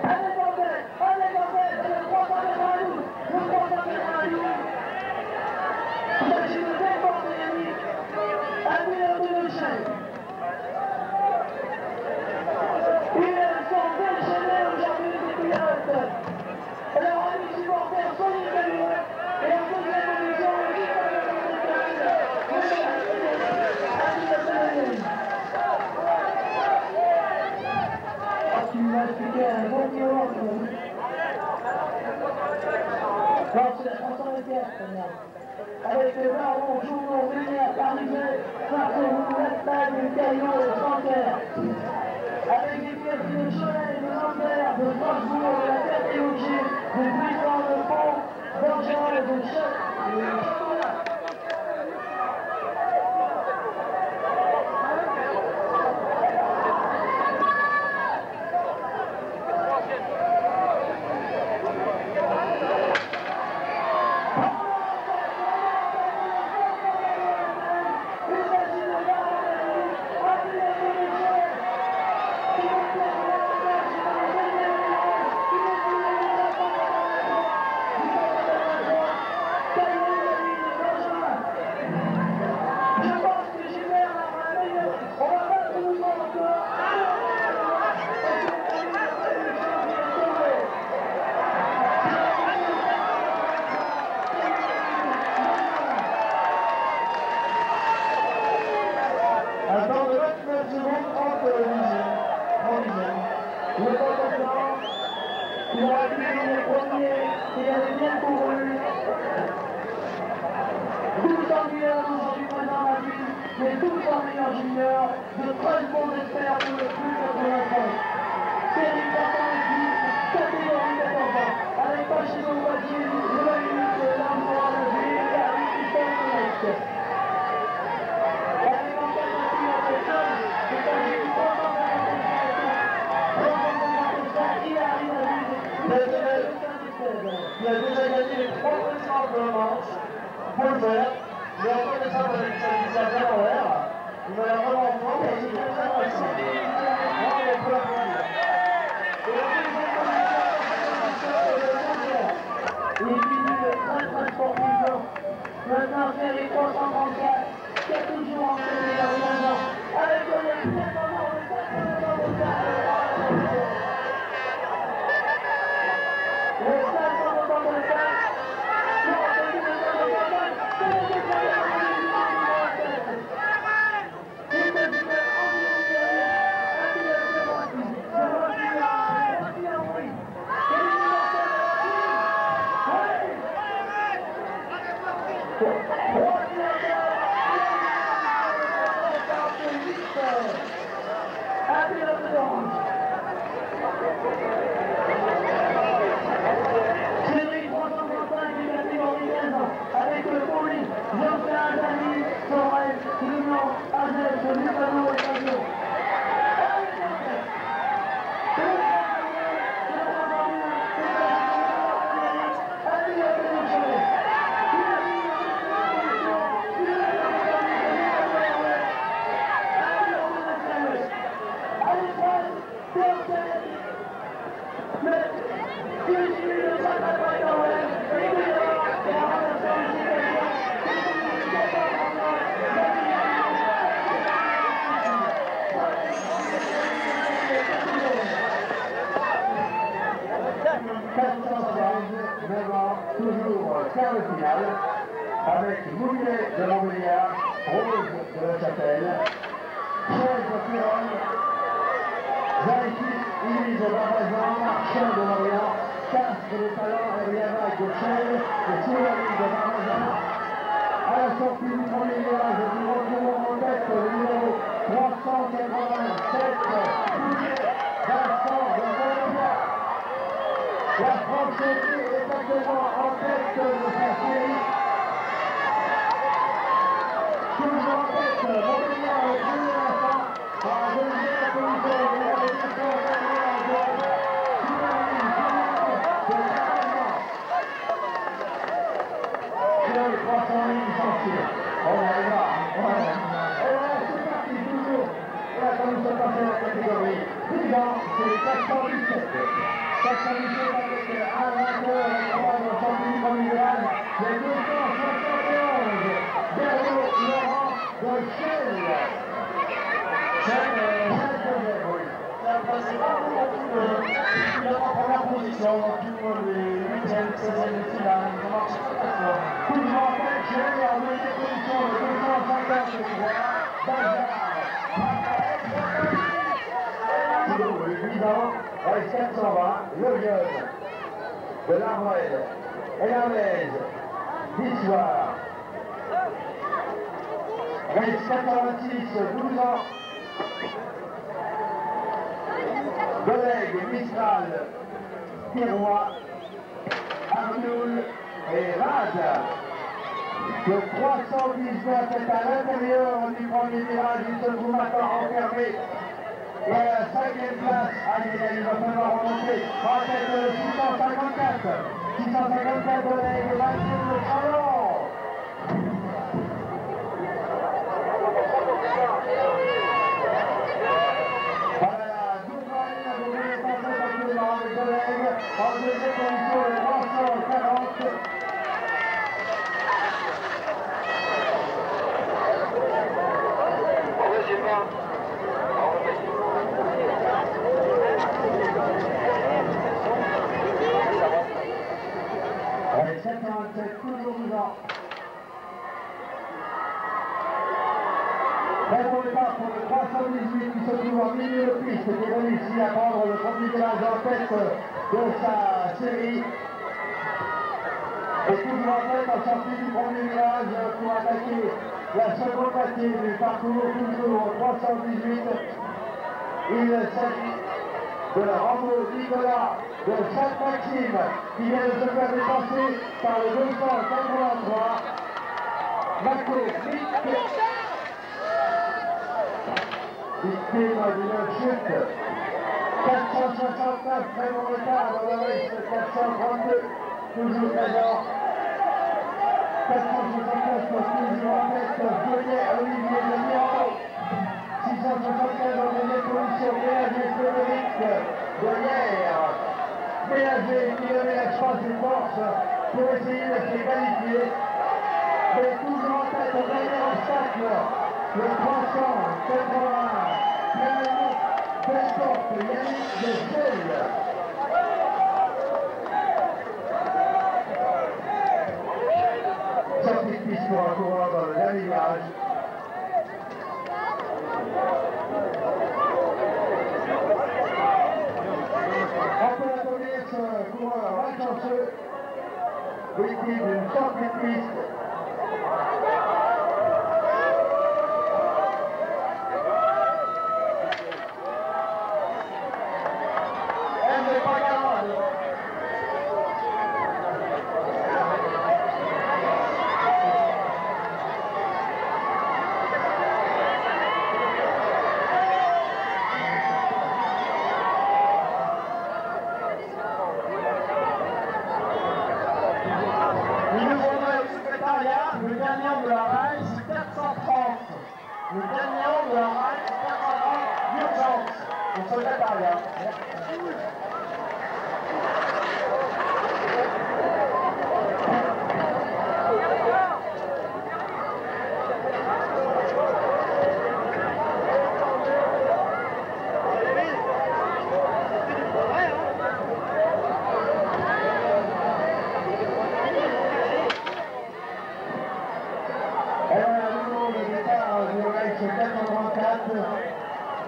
Allez, le 392, le 392. Il s'agit de Delbord Dynamique, un pilote de chaîne. Ils sont déchaînés aujourd'hui, ces pilotes. Alors, amis supporters, soyez salués. Et en deuxième position, le pilote américain, tu m'as expliqué un bon niveau. Non, c'est la chanson de Pierre, avec le baron, Journaux, Ménère, Parisais, Sarceau, Lastagne, Caillot et Santerre. Avec les pièces de Cholet, de Lambert, de Strasbourg, de la Terre-et-Augier, de Buisson, de Pont, d'Orgean, de Château. Le combattant, il a été le premier, il avait bien couru. 12 ans juniors aujourd'hui présents à lui, les 12 ans meilleurs juniors, de 13 bons experts pour le plus de 85. Série 4 catégorie 14 ans, avec Pacheco Voici, Joël, Lambo à la ville, et avec Christophe Tonec. Avec en tête la fille à personne, c'est un jeu 355, il arrive à lui, il a déjà gagné les 3 précédentes de la manche. Pour le faire, il est encore descendu avec sa bien en l'air. Il va la vraiment en forme et il est très facile. On peut l'applaudir. Et la deuxième position de champion. Il finit très très sportif. Maintenant, série 334, qui a toujours entraîné la Rouen avec le très moment de 500 le 500 Cédric 335 du catégorie 15 ans, avec le poli, Jean-Pierre Azali, Sorel, Lunion, Azet, Lucano et Fabio. Toujours quart de finale, avec Mouillet de Montbéliard, Rose de la Chapelle, Chaise de Piron, Zaïkis, Iris de Barbazan, Marchand de Lorient, Castre de Talent, Riavac de Chelles, et Soulani de Barbazan. À la sortie du premier virage, nous retrouvons en tête le numéro 387, Vincent de Montbéliard. La France est actuellement en tête de sa série. Toujours en tête, Montbéliard avec Julien Vincent. En deuxième position, il y a des efforts gagnés en jaune. Soulani, de Carrément. Sur les 300 lignes sensibles. On arrivera. Et voilà, c'est parti, toujours. Et là, quand nous sommes passés en catégorie 10 ans, c'est les 417. 417 avec un vainqueur et 3 dans le champion du premier virage, les 271, Berlot Laurent de Chelles. Ça passe vraiment en première position dans tous les 8e, 16e de finale. Ça marche très fort. Toujours en tête, Chelles en deuxième position, le 250 de Bazar. Toujours le 8 ans. Avec 420, le jeune de l'Armoued, Hermès, d'Issoire. Avec 426, 12 ans. Collègues, Mistral, Pirois, Arnoul et Rad. Le 319 est à l'intérieur du premier virage, il se trouve maintenant enfermé. Et à la 5e place, il va falloir remonter en tête de 654. 654 collègues, 20e de Chalon. Voilà, Doubrane a voulu passer actuellement les collègues. En deuxième position, le 340. Allez, 747, toujours 12 ans. Très bon départ pour le 318 se trouve en milieu de piste, qui réussit à prendre le premier virage en tête de sa série. Et toujours en tête en sortie du premier virage pour attaquer la seconde moitié du parcours, toujours 318. Il s'agit de Rambo Nicolas de Sainte-Maxime qui vient de se faire dépasser par le 283. Marco victime d'une chute. 469, très bon retard dans la race, 432, toujours présent. 469 toujours en tête, Olivier de Miro. 675 en deuxième position, Bélanger Frédéric de Lierre. Bélanger qui ne lâche pas ses forces pour essayer de se qualifier. Mais toujours en tête au dernier obstacle, le 380. Yannick de Selle. Sortie de piste pour un coureur dans le dernier virage. On peut applaudir ce coureur malchanceux, victime d'une sortie de piste.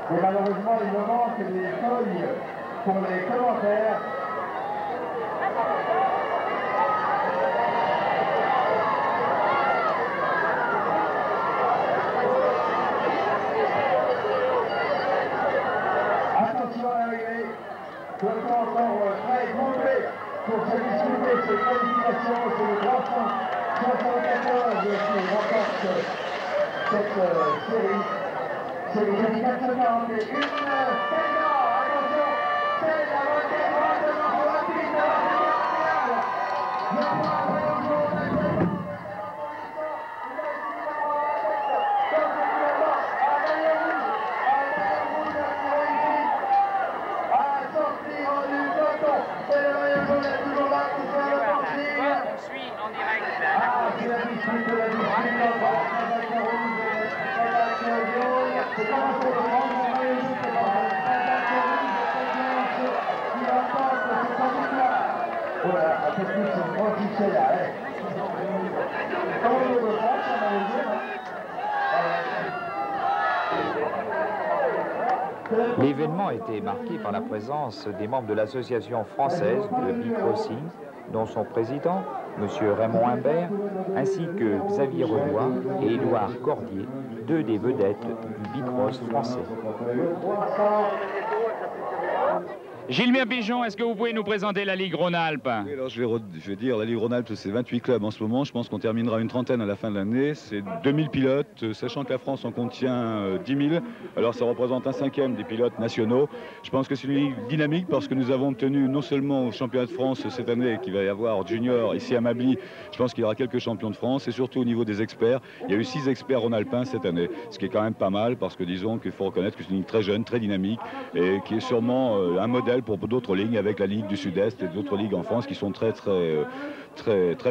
Et malheureusement, il me manque des feuilles pour les commentaires. Attention à l'arrivée. Tout encore très groupé pour se disputer ces qualifications. C'est le 374 qui remporte cette série. C'est les 441. Attention, c'est la moitié droite de notre rapide, le point jaune à sortir du peloton. C'est le maillot jaune, est toujours là pour faire le porting. On suit en direct. Ah, c'est la dispute entre la rouge. C'est comme un peu de grand maillot jaune, c'est pas mal. Qui remporte cette victoire. Oh là, un peu plus, c'est une grosse succès là, hein. Comme le de France, un maillot jaune. L'événement a été marqué par la présence des membres de l'association française de bicrossing, dont son président, M. Raymond Imbert, ainsi que Xavier Redois et Édouard Cordier, deux des vedettes du bicross français. Gilbert Pigeon, est-ce que vous pouvez nous présenter la Ligue Rhône-Alpes? Oui, alors je vais dire, la Ligue Rhône-Alpes, c'est 28 clubs en ce moment. Je pense qu'on terminera une trentaine à la fin de l'année. C'est 2000 pilotes, sachant que la France en contient 10 000. Alors ça représente un cinquième des pilotes nationaux. Je pense que c'est une ligue dynamique parce que nous avons obtenu non seulement au championnat de France cette année, qu'il va y avoir junior ici à Mably. Je pense qu'il y aura quelques champions de France et surtout au niveau des experts. Il y a eu 6 experts rhône-alpins cette année, ce qui est quand même pas mal parce que disons qu'il faut reconnaître que c'est une ligue très jeune, très dynamique et qui est sûrement un modèle pour d'autres lignes avec la Ligue du Sud-Est et d'autres ligues en France qui sont très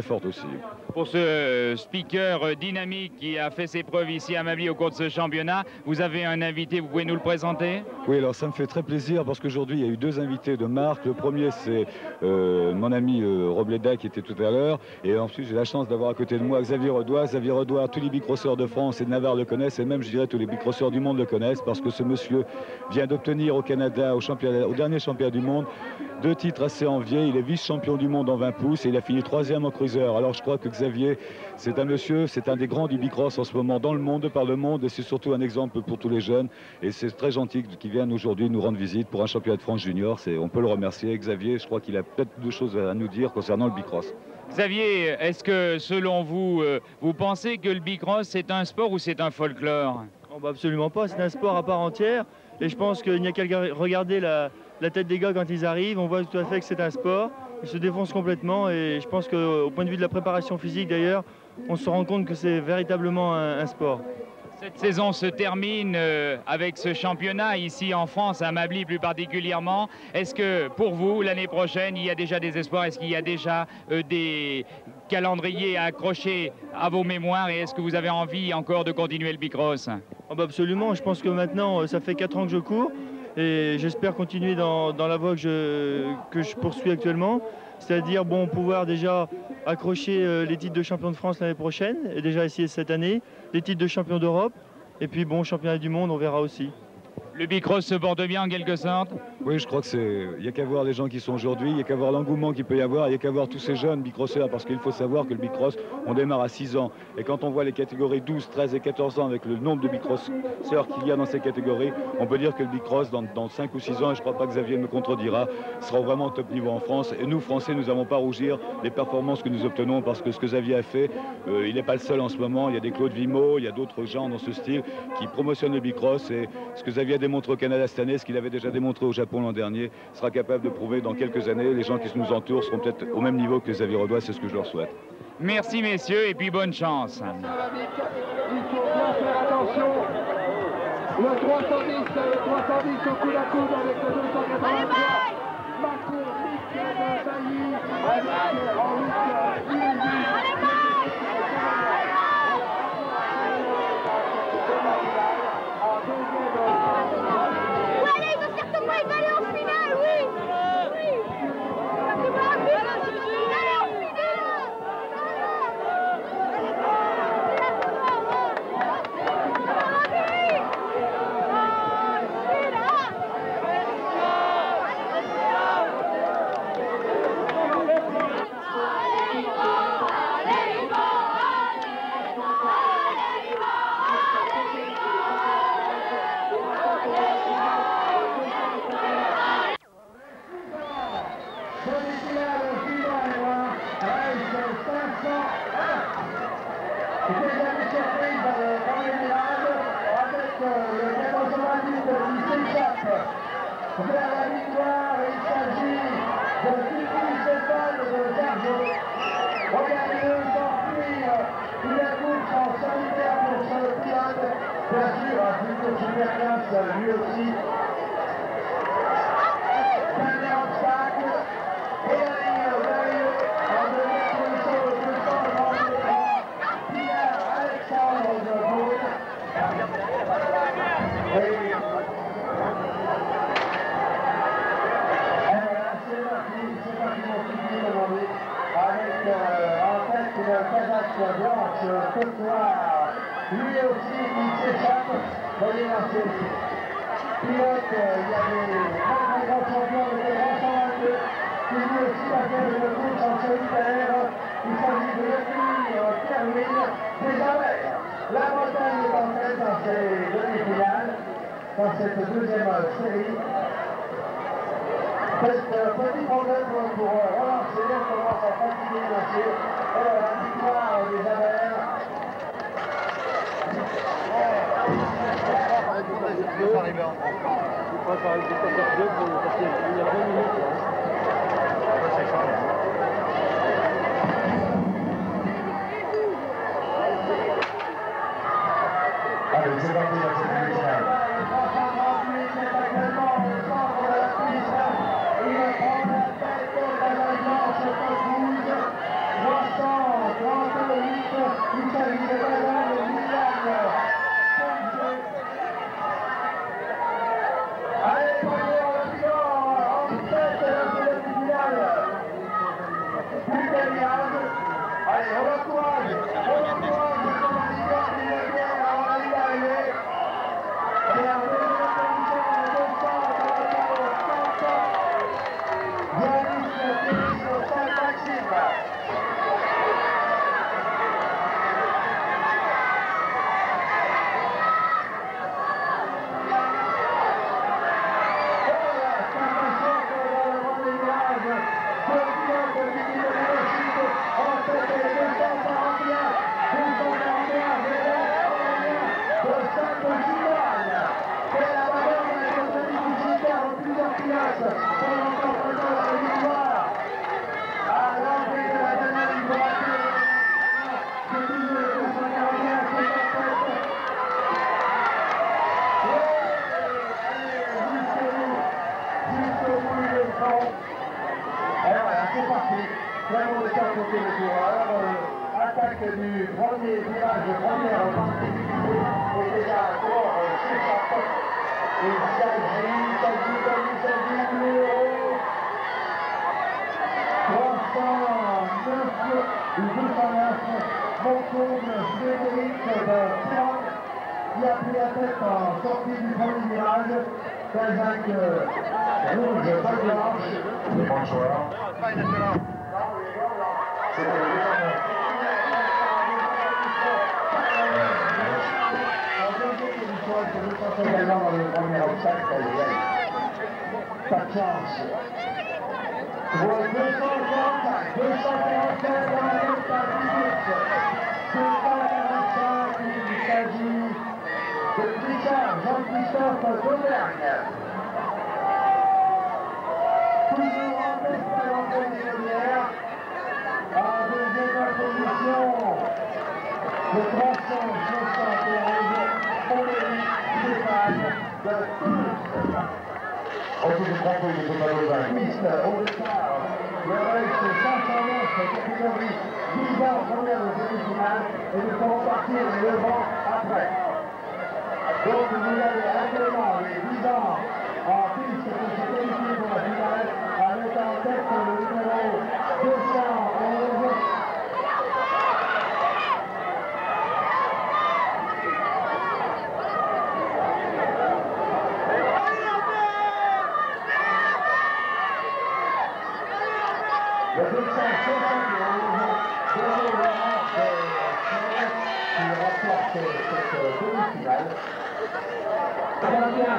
fortes aussi. Pour ce speaker dynamique qui a fait ses preuves ici à Mably au cours de ce championnat, vous avez un invité, vous pouvez nous le présenter? Oui, alors ça me fait très plaisir parce qu'aujourd'hui il y a eu deux invités de marque. Le premier c'est mon ami Robléda qui était tout à l'heure, et ensuite j'ai la chance d'avoir à côté de moi Xavier Redoir. Xavier Redoir, tous les bicrosseurs de France et de Navarre le connaissent, et même je dirais tous les bicrosseurs du monde le connaissent, parce que ce monsieur vient d'obtenir au Canada, au dernier championnat du monde, 2 titres assez enviés. Il est vice-champion du monde en 20 pouces et il a fini 3e en cruiser. Alors je crois que Xavier, c'est un monsieur, c'est un des grands du bicross en ce moment dans le monde, par le monde, et c'est surtout un exemple pour tous les jeunes. Et c'est très gentil qu'il vienne aujourd'hui nous rendre visite pour un championnat de France junior. On peut le remercier. Xavier, je crois qu'il a peut-être 2 choses à nous dire concernant le bicross. Xavier, est-ce que selon vous, vous pensez que le bicross c'est un sport ou c'est un folklore? Oh bah absolument pas, c'est un sport à part entière. Et je pense qu'il n'y a qu'à regarder la tête des gars quand ils arrivent. On voit tout à fait que c'est un sport. Ils se défoncent complètement, et je pense qu'au point de vue de la préparation physique d'ailleurs, on se rend compte que c'est véritablement un sport. Cette saison se termine avec ce championnat ici en France, à Mably plus particulièrement. Est-ce que pour vous, l'année prochaine, il y a déjà des espoirs? Est-ce qu'il y a déjà des calendriers à accrocher à vos mémoires, et est-ce que vous avez envie encore de continuer le bicross? Oh bah absolument, je pense que maintenant, ça fait 4 ans que je cours, et j'espère continuer dans la voie que je poursuis actuellement. C'est-à-dire pouvoir déjà accrocher les titres de champion de France l'année prochaine, et déjà essayer cette année, les titres de champion d'Europe, et puis championnat du monde, on verra aussi. Le bicross se porte bien en quelque sorte? Oui, je crois que il n'y a qu'à voir les gens qui sont aujourd'hui, il n'y a qu'à voir l'engouement qu'il peut y avoir, il n'y a qu'à voir tous ces jeunes bicrosseurs, parce qu'il faut savoir que le bicross, on démarre à 6 ans. Et quand on voit les catégories 12, 13 et 14 ans avec le nombre de bicrosseurs qu'il y a dans ces catégories, on peut dire que le bicross, dans 5 ou 6 ans, et je ne crois pas que Xavier me contredira, sera vraiment au top niveau en France. Et nous, Français, nous n'avons pas à rougir des performances que nous obtenons, parce que ce que Xavier a fait, il n'est pas le seul en ce moment. Il y a des Claude Vimo, il y a d'autres gens dans ce style qui promotionnent le bicross, et ce que Xavier a démontré au Canada cette année, ce qu'il avait déjà démontré au Japon l'an dernier, sera capable de prouver dans quelques années. Les gens qui nous entourent seront peut-être au même niveau que Xavier Redoir, c'est ce que je leur souhaite. Merci messieurs, et puis bonne chance. Il faut bien faire attention. Le 310 au coude à coude avec le 283. Marcourt, Michel, Bailly, avec en vers la victoire, il s'agit de Philippe Stéphane de Gargeau. Regardez-le s'enfuir une course en solitaire pour ce pilote. Bien sûr, un futur super classe, lui aussi. Dernier obstacle, et la ligne derrière, en deuxième position, le 233, Pierre-Alexandre de Beaune. Avec en tête une casaque blanche ce soir, lui aussi il s'échappe. Voyez là, c'est pilote, il y a des très grands champions de T122 qui lui aussi a fait une course en solitaire. Il s'agit de Pierre-Louis Désormais, la Bretagne est en tête dans ces demi-finales, dans cette deuxième série. Petit problème pour relancer, on commence à fatiguer bien sûr. La victoire des Avers. Allez, c'est parti dans cette demi-finale. 338, c'est actuellement au centre de la piste. Il prend la tête de la blanche, 312, 332. parti au bout du front. Et voilà, c'est parti. Tout le monde est à côté le coureur. Attaque du premier virage, première partie du vidéo. Et déjà un coureur s'échappe. Il s'agit numéro 309, Montcomble Frédéric de Plan, qui a pris la tête en sortie du premier virage. Casaque rouge, pas blanche. Le bon joueur. Également dans le premier obstacle, pas de chance. Pour 245, 245 dans la même partie, 245, il s'agit de Richard Jean-Christophe d'Auvergne. Toujours en tête à l'entrée des lumières, en deuxième position, de 371, Oléry Stéphane de Toulouse. Autour du trompeau, il est pas loin. Piste au départ, le reste 509, catégorie 10 ans première de demi-finale, et nous pourrons partir le vent après. Donc vous avez actuellement les 10 ans en piste pour se qualifier pour la finale, avec en tête le numéro 211. Le 271 qui remporte cette demi-finale. Fabien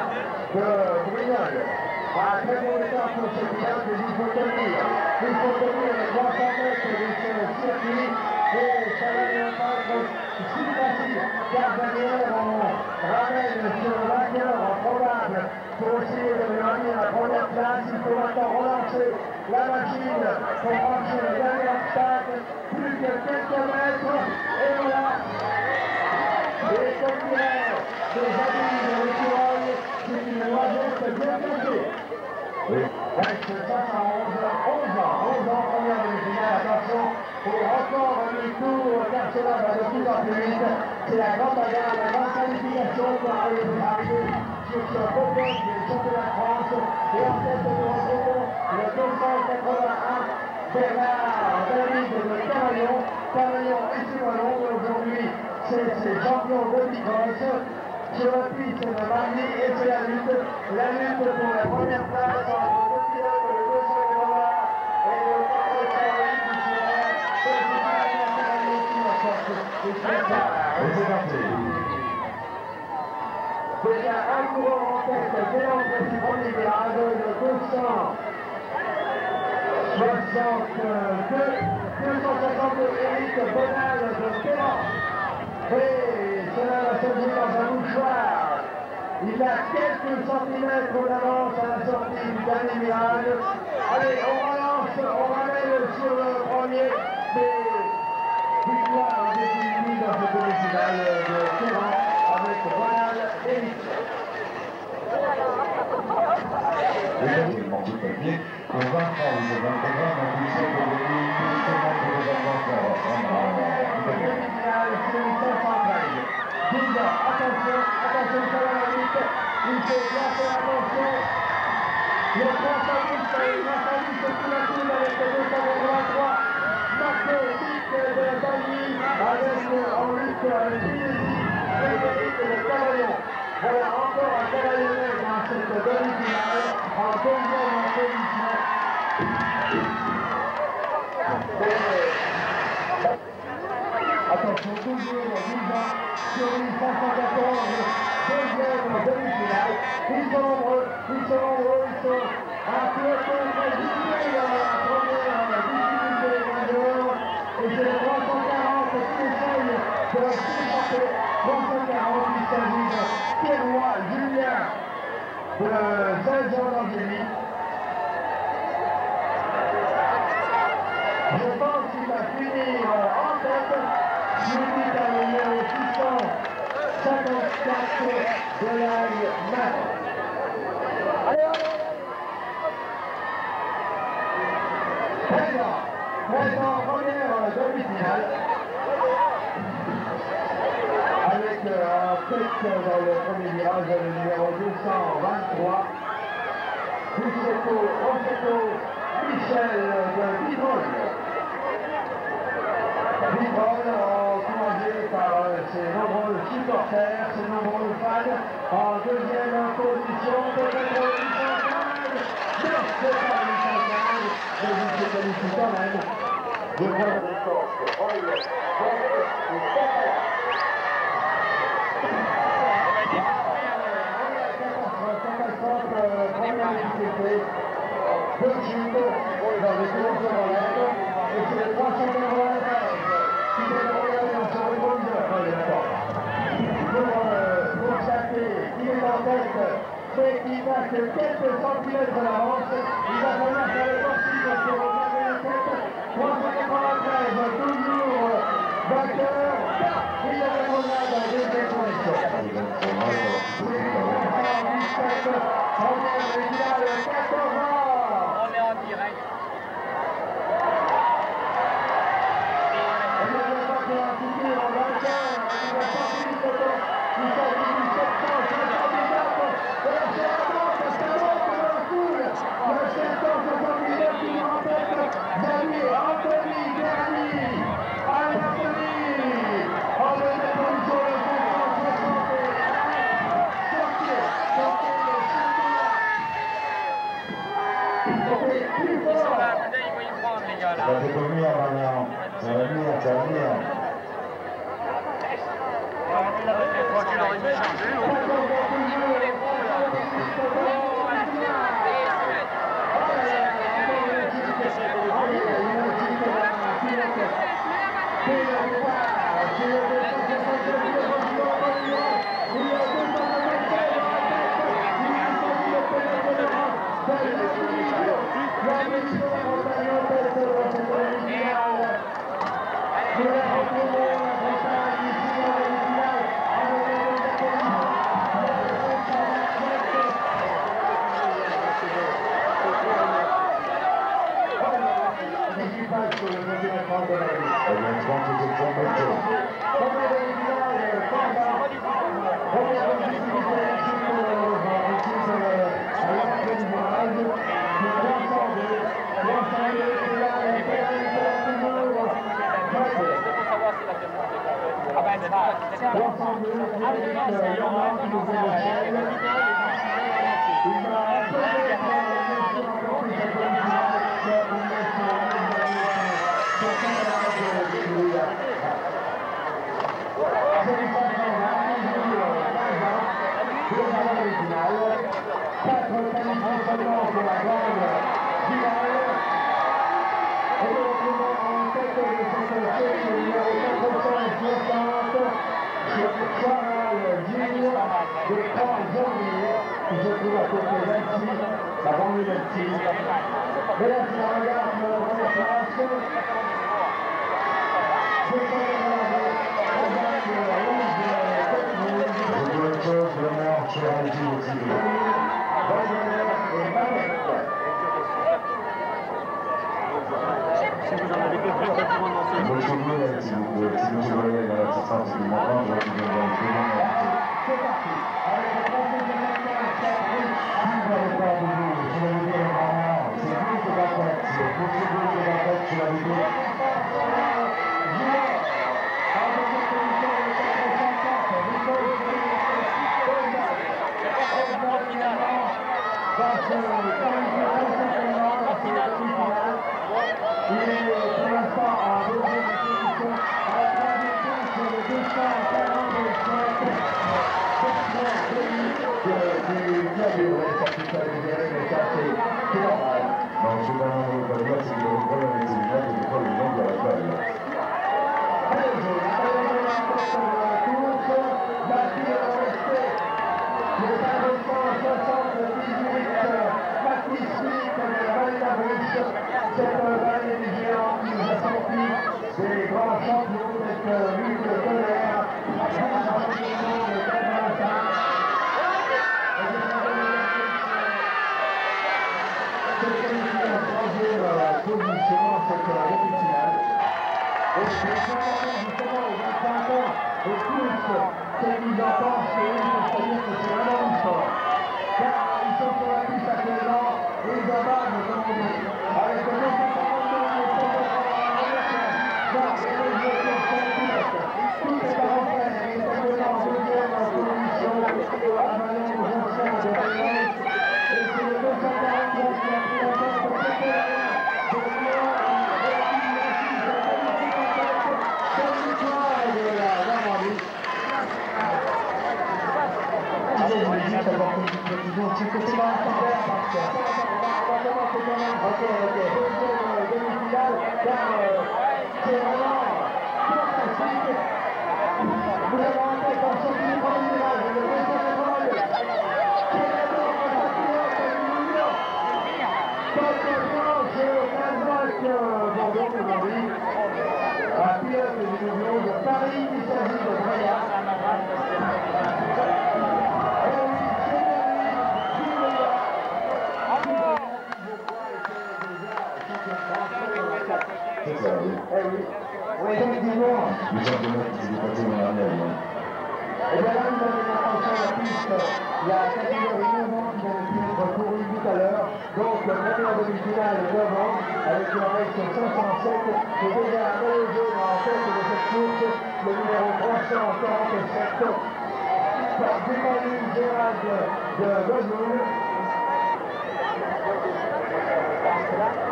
de Brignoles a un très bon état pour ce pilote, mais il faut tenir. Il faut tenir les 300 mètres de ce circuit et ça va lui être si facile, car derrière on ramène sur le vainqueur probable pour essayer de lui ramener la première place. Il faut maintenant relancer la machine pour franchir le dernier obstacle, plus que quelques mètres, et voilà. Et comme dirait des amis de l'écureuil, c'est une noisette bien placée. Oui. Reste 511 ans, première demi-finale, attention, au record mi-tour, car cela va de plus en plus vite. C'est la grande bagarre, la grande qualification pour arriver sur ce podium du championnat de France. Et en tête, nous retrouvons le 281 Bernard David de Cavaillon. Cavaillon et Simon, aujourd'hui, c'est champion de Bicross. Sur la piste, c'est le mardi et c'est la lutte pour la première place entre le pilote, le 280 et le 408 qui serait déjà un coureur en tête dès l'entrée du premier virage, le 252 Éric Bonal de Pélan. Et cela va se jouer dans un mouchoir. Il a quelques centimètres d'avance à la sortie du dernier virage. Allez, on relance, on ramène sur le premier des victoires définitives dans cette demi-finale de Pélan avec Bonal Éric. Les parti papier, pour 20 francs ou 20 programmes, on peut dire que attention, ça va la vite, il faut bien faire attention. Le 308 se fout la coude avec le 283, Marco Vic de Bagny, avec en lutte avec Vinési, Frédéric de Cavaillon. Voilà encore un cavalier dans cette demi-finale, en deuxième position. Attention, toujours 10 ans, sur une 514, deuxième demi-finale. Ils sont nombreux, ils sont à piloter très difficile dans la première difficulté majeure. Et c'est le 340 qui essaye de s'échapper. 340, il s'agit de Pierrois Julien de 16 ans d'Angélie. Je pense qu'il va finir en tête. Suivi par le numéro 654 de l'Aille Mat. Allez, allez, allez. Présent, première demi-finale. Avec en tête dans le premier virage le numéro 223. Rossetto Michel de Vitrolles. Vitrolles encouragé par ses nombreux supporters, ses nombreux fans. En deuxième position, peut-être 815. Mais c'est pas 815. Mais il se qualifie quand même. De première peu de chute dans les courses de relève et c'est les 393 qui viennent regarder sur le conducteur pour Jacquet qui est en tête mais qui n'a que quelques centimètres d'avance. Il va falloir faire le possible pour regarder la tête. 393 toujours vainqueur. Il y a des grenades en deuxième position. Première finale 14 ans. On est en direct. Ça va venir maintenant. Ça va venir, ça va venir. Tu l'aurais dû changer. Position. cette demi-finale. Et c'est important justement aux 25 ans et plus ces mises en pense et eux, c'est-à-dire que c'est vraiment du sport. Car ils sont sur la piste actuellement et ils abattent, comme on dit, avec le 242 et 100 dans les jeux qui sont pilotes. Tout est à refaire et est actuellement en deuxième position à Manon Johnson de Reynolds. Et c'est le 243 qui a pris la tête pour cette un pilote du numéro de Paris, il s'agit de Brian. Oui, effectivement. Le championnat qui s'est dépassé dans l'année. Et bien là, nous avons une attention à la piste. Il y a la catégorie 9 ans qui vient de être courue tout à l'heure. Donc, le premier demi-finale 9 ans, avec une race 507, qui est déjà un nouveau jeu en tête de cette course, le numéro 347, par Démonu Gérald de Gozloul.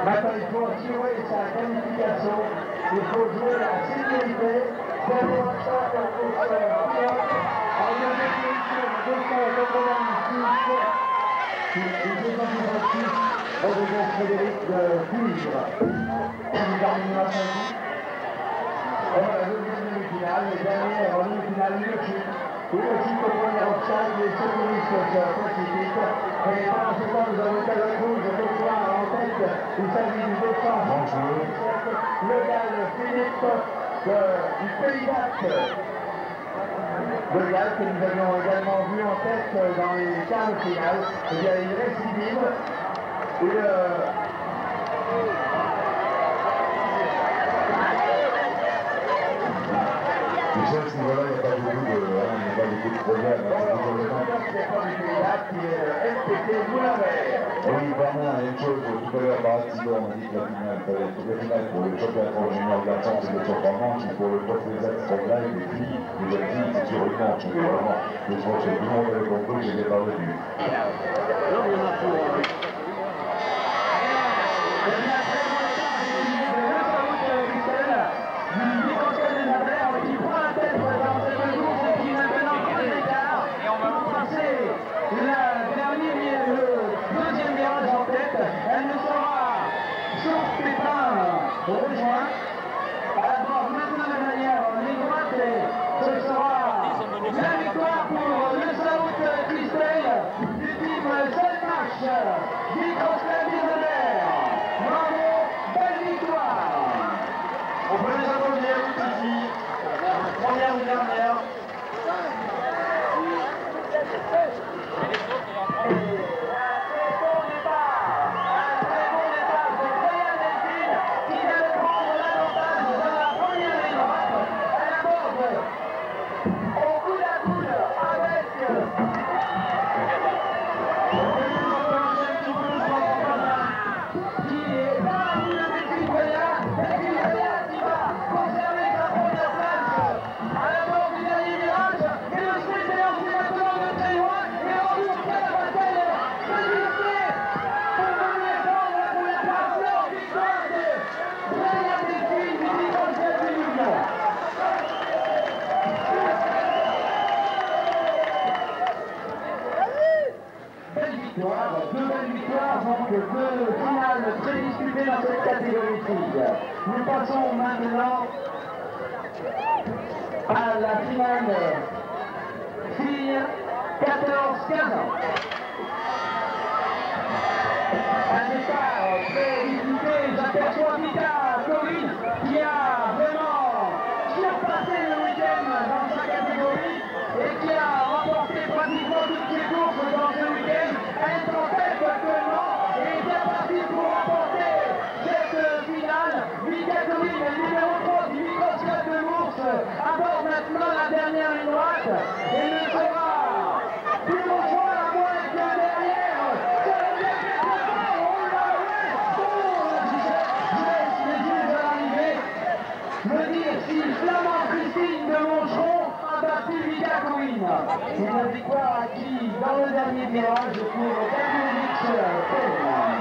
Maintenant, il faut assurer sa qualification. Il faut jouer la sécurité. Dernier attaque à course pilote. En deuxième position, 286. Et 286, Rodriguez Frédéric de Cuivre. Il termine la fin. Et la deuxième demi-finale, le dernier en demi-finale, Hiroshima. Hiroshima au premier obstacle, les secouristes se précipitent. Et pendant ce temps, nous avons Calvin Rouge, je crois, en tête. Il s'agit du 237, le Gall Philippe du Pays d'Acte. Le Gall que nous avions également vu en tête dans les quarts de finale. Eh bien, il récidive. Michel, à ce niveau-là, il n'y a pas beaucoup de problèmes. Oui, vraiment, il y a une chose, tout à l'heure, par accident, on a dit que la finale pour le championnat pour le junior garçon, c'était sur 3 manches, et pour le top des actes pour live, les filles, les jeunes filles, c'est sur une manche. Donc vraiment, je pense que tout le monde avait compris que j'étais pas revenu. Deux finales très disputées dans cette catégorie filles. Nous passons maintenant à la finale filles 14-15 ans. Un départ très disputé, j'aperçois Mika Corinne qui a vraiment surpassé le week-end dans sa catégorie et qui a remporté pratiquement toutes ses courses dans ce week-end. Elle est en tête actuellement et est bien partie pour remporter cette finale. et ne sera plus au choix à moins qu'un derrière. C'est le bien qui est trop fort. Oh là là, je laisse les yeux à l'arrivée me dire si Flamand Christine de Moncheron a battu Mika Kouine. C'est une victoire acquise dans le dernier virage pour Kakovic Pellerin.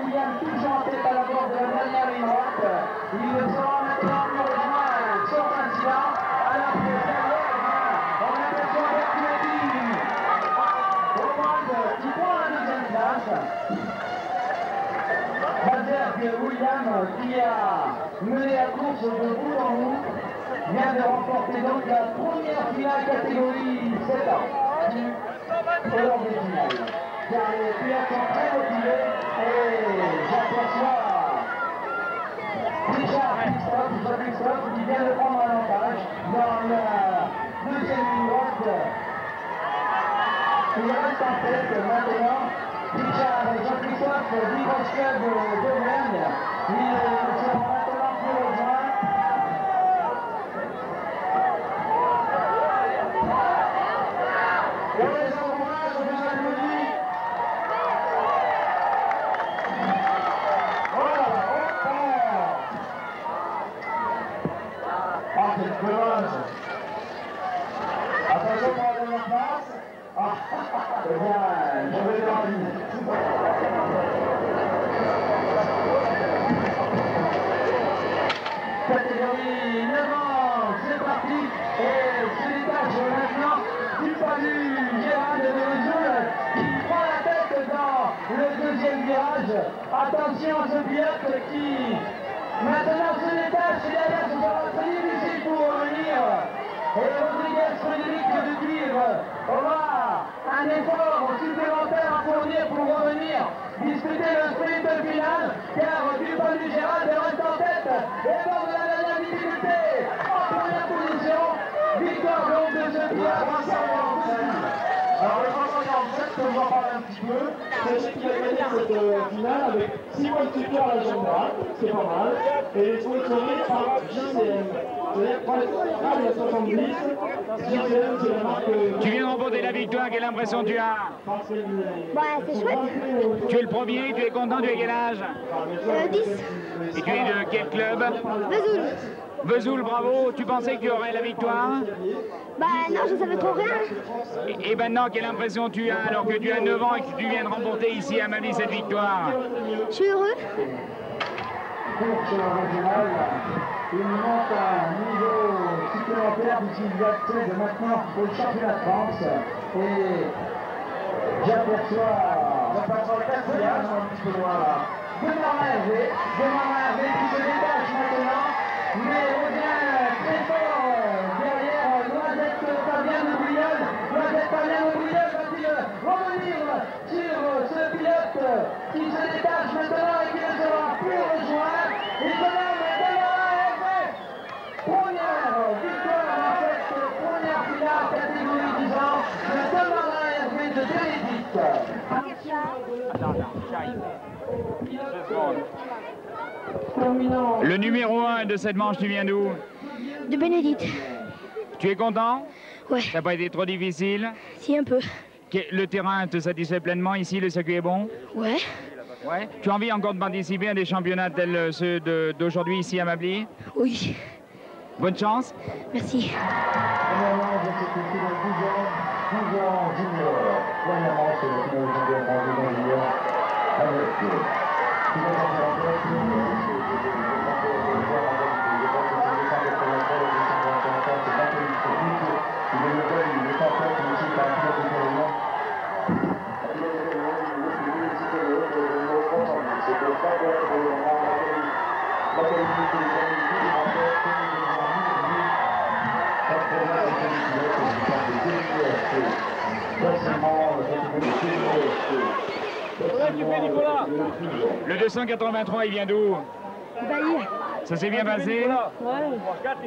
William toujours en tête à la bord de la dernière ligne droite. Il sera maintenant plus rejoint, sauf incident, à la première. On aperçoit Berthuetti qui prend la deuxième place. Bazergue William, qui a mené la course de bout en bout, vient de remporter donc la première finale catégorie 7 ans au long des finales. Car les pilotes sont très motivés et j'aperçois Richard Christophe qui vient de prendre un avantage dans la deuxième ligne droite. Il reste en tête maintenant Richard Jean-Christophe du Cross Club d'Auvergne. Il sera maintenant plus rejoint. On les encourage, on les applaudit. Quelle colonne! Attention pour la dernière place. Eh bien, je vais grandir. Catégorie 9 ans, c'est parti. Et se détache maintenant du palu Gérard de Vesoul qui prend la tête dans le deuxième virage. Attention à ce pilote qui maintenant se détache et derrière ce sera très difficile pour revenir. Et Rodriguez Frédéric de Cuivre aura un effort supplémentaire à fournir pour revenir disputer le sprint final, car Dupont du Gérald reste en tête et lors de la dernière difficulté en première position. Victoire donc de ce pilote. Alors le 347, que j'en parle un petit peu, c'est celui qui a gagné cette finale avec 6 points de suture à la jambe droite, c'est pas mal, et les points de par JCM. C'est-à-dire que il y a 70, JCM c'est la marque... Tu viens de remporter la victoire, quelle impression tu as? Bah c'est chouette. Tu es le premier, tu es content, tu es quel âge? 10. Et tu es de quel club? Vesoul. Vesoul, bravo, tu pensais que tu aurais la victoire? Bah non, je savais trop rien. Et maintenant, quelle impression tu as alors que tu as 9 ans et que tu viens de remporter ici à Mably cette victoire? Je suis heureux. Il monte à un niveau supplémentaire d'utilisation de maintenant pour le championnat de France. Et j'aperçois le patron Castellane un petit peu loin là. Demarra Hervé qui se détache maintenant, mais revient très fort derrière Noisette Fabien de Bouillon. Noisette Fabien de Bouillon va-t-il revenir sur ce pilote qui se détache maintenant et qui ne sera plus rejoint. Il se nomme Demarra Hervé. Première victoire dans cette première finale catégorie 10 ans de Demarra Hervé de Bénédicte. Le numéro 1 de cette manche, tu viens d'où? De Bénédicte. Tu es content? Ouais. Ça n'a pas été trop difficile? Si, un peu. Le terrain te satisfait pleinement ici? Le circuit est bon? Ouais. Ouais. Tu as envie encore de participer à des championnats tels ceux d'aujourd'hui ici à Mably? Oui. Bonne chance. Merci. Le 283, il vient d'où? Bailly. Ça s'est bien passé? Ouais.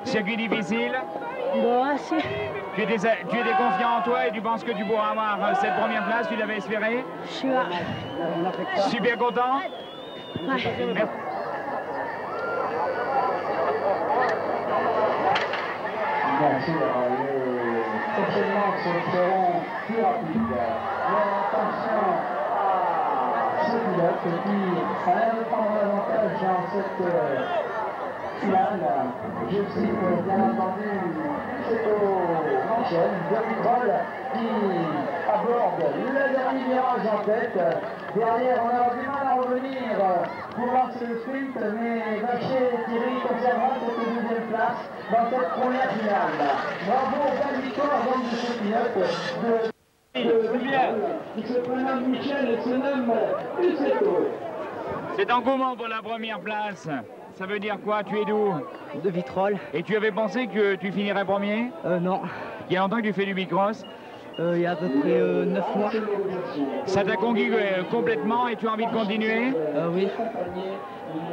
Circuit difficile? Bon, assez. Tu étais confiant en toi et tu penses que tu pourras avoir cette première place? Tu l'avais espéré? Je suis là. Super content? Ouais. Merci. Bien sûr, les enchaînements seront plus rapides. Mais attention à ce pilote qui a l'air de prendre l'avantage dans cette finale. Je cite bien entendu, c'est au Michel de Vitrolles qui aborde le dernier virage en tête. Derrière, on aura du mal à revenir pour lancer le sprint, mais Vacher et Thierry conserveront cette deuxième place dans cette première finale. Bravo, belle victoire donc de ce pilote de Bière. Il se prénomme Michel et se nomme Ucetto. C'est engouement pour la première place. Ça veut dire quoi? Tu es d'où? De Vitrolles. Et tu avais pensé que tu finirais premier? Non. Il y a longtemps que tu fais du bicross? Il y a à peu près 9 mois. Ça t'a conquis complètement et tu as envie de continuer? Oui.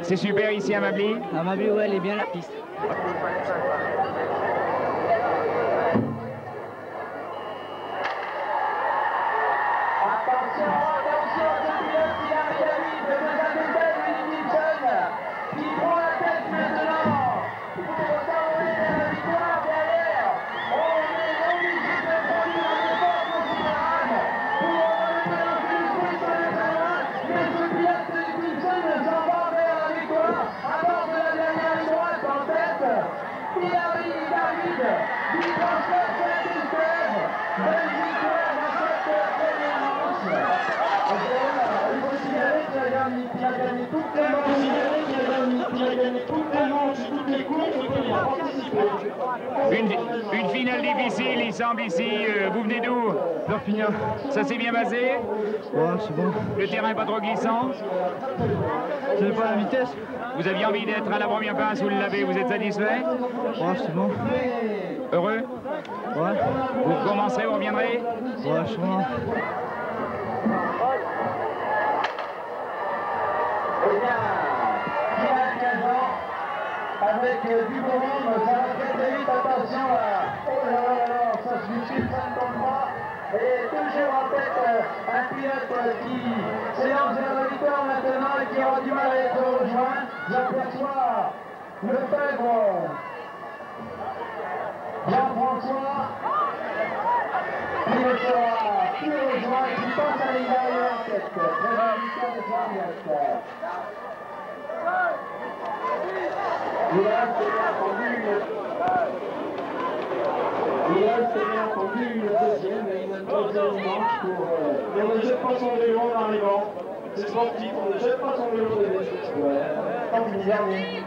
C'est super ici à Mably? À Mably, ouais, elle est bien la piste. Une finale difficile, il semble ici. Vous venez d'où? Perpignan. Ça s'est bien passé? Ouais, c'est bon. Le terrain n'est pas trop glissant? J'avais pas la vitesse. Vous aviez envie d'être à la première place, vous l'avez, vous êtes satisfait? Ouais, c'est bon. Heureux? Ouais. Vous recommencerez, vous reviendrez? Ouais, sûrement. Avec du bon monde, ça va très très vite, attention là. Oh là là là, ça se multiplie, ça ne tombe pas. Et toujours en tête, un pilote qui s'élance vers la victoire maintenant et qui aura du mal à être rejoint. J'aperçois le pègre Jean-François qui ne sera plus rejoint, qui passe à l'extérieur en tête. Très bonne victoire de ce pilote. Il reste bien entendu une deuxième et une troisième manche pour... Et on ne jette pas son vélo en arrivant. C'est sportif, on ne jette pas son vélo de Quand il est dernier.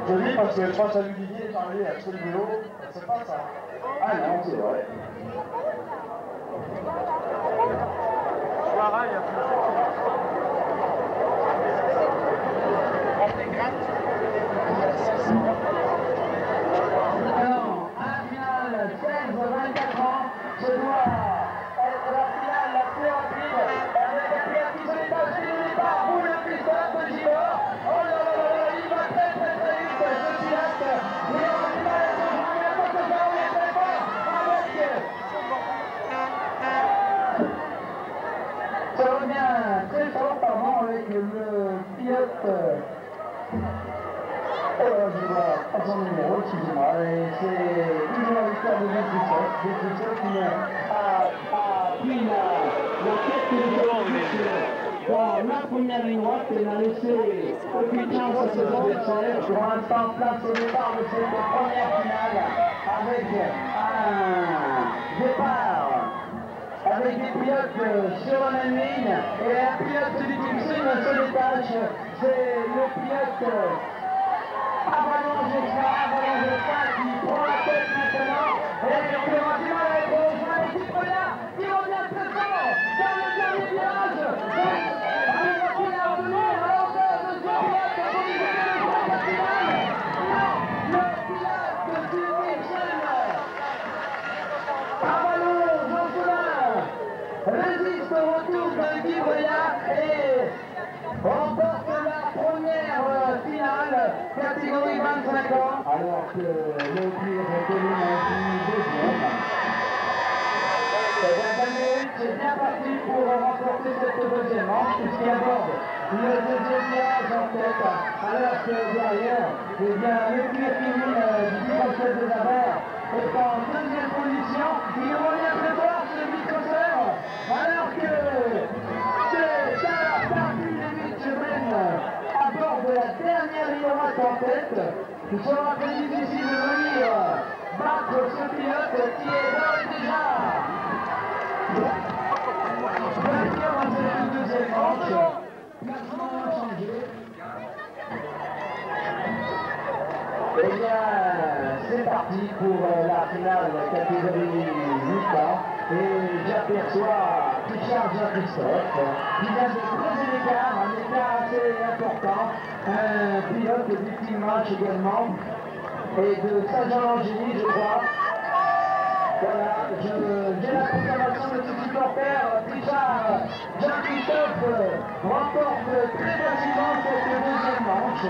Je dis parce que je pense à Olivier parler à ce vélo, c'est pas ça. Ah non, c'est vrai. Soara, il y a plus Alors, un final 16-24 ans, ce doit être la finale la plus rapide, avec un pilote qui se détache du départ, roule le pistolet de Givor. Oh là là là là, il va très très très vite, ce pilote. Il aura du mal à se joindre, mais avant que ça roule très fort, avec... Ça revient très fort, pardon, avec le pilote... je vois pas son numéro, excusez-moi, et c'est toujours la victoire de Détricot qui a pris la tête de dans la première ligne droite et n'a laissé aucune chance à ses adversaires. Pour l'instant, place au départ de cette première finale avec un départ avec des pilotes sur la même ligne et un pilote du Team Sim se détache, c'est le pilote Avalanche Extra qui prend la tête maintenant et on aura du mal à être rejoint l'équipe là qui revient très fort dans le dernier virage avec qui est revenu à l'envers de ce pilote pour lui donner le point de la finale. Non, le pilote du Wilson Avalanche Jean-Soulin résiste au retour de Guy Voyard. catégorie 25 ans, alors que le cuir est connu deuxième. C'est bien parti pour remporter cette deuxième manche, puisqu'il aborde le deuxième virage en tête, alors que derrière, eh bien, le cuir fini du Bicrosseur de Javert est en deuxième position. Il revient très fort, ce Bicrosseur, alors que c'est à la partie de Mitchell à bord de la dernière ligne droite en tête. Il sera très difficile de venir battre ce pilote qui est d'ores et déjà vainqueur dans cette deuxième manche. Eh bien, c'est parti pour la finale catégorie 8 ans. Et j'aperçois Richard Jean-Christophe qui vient de creuser l'écart, un écart assez important. Un pilote du team match également. Et de Saint-Jean-Langély, je crois. Voilà, j'ai la confirmation de ce supporter. Richard Jean-Christophe remporte très facilement cette deuxième manche.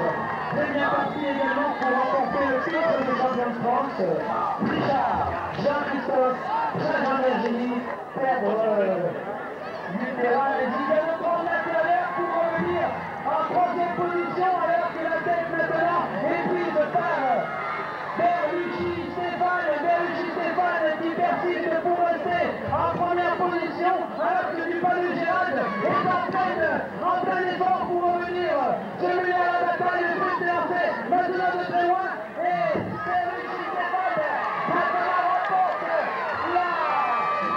Très bien parti également pour remporter le titre de champion de France. Richard Jean-Christophe, Saint-Jean-Langély, perdre du terrain. Et il vient de prendre l'intérieur pour revenir en troisième position, alors que la tête maintenant est prise par Berlucci Stéphane qui persiste pour rester en première position, alors que Dupont Gérald est en plein effort pour revenir se mêler à la bataille. Le but est lancé maintenant de très loin, et Berlucci Stéphane maintenant remporte la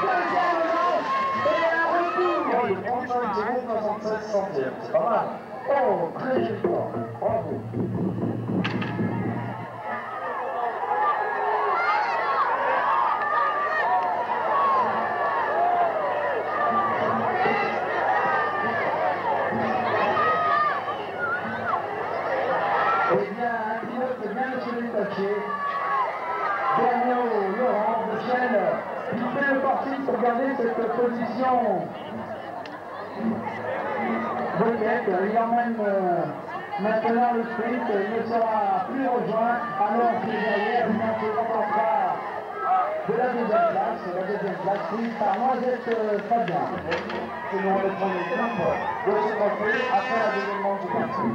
deuxième manche et un retour. 35 secondes 76 centièmes, c'est pas mal. Oh, très joli, bravo. Eh bien, un pilote bien sur les papiers. Daniel Laurent, Michel, qui fait le parti pour garder cette position de tête. Il emmène maintenant le sprint, il ne sera plus rejoint, alors que derrière, il se contentera de la deuxième place prise par Noisette Fabien. C'est nous remettre en équipe de ce trophée après la deuxième manche du parti.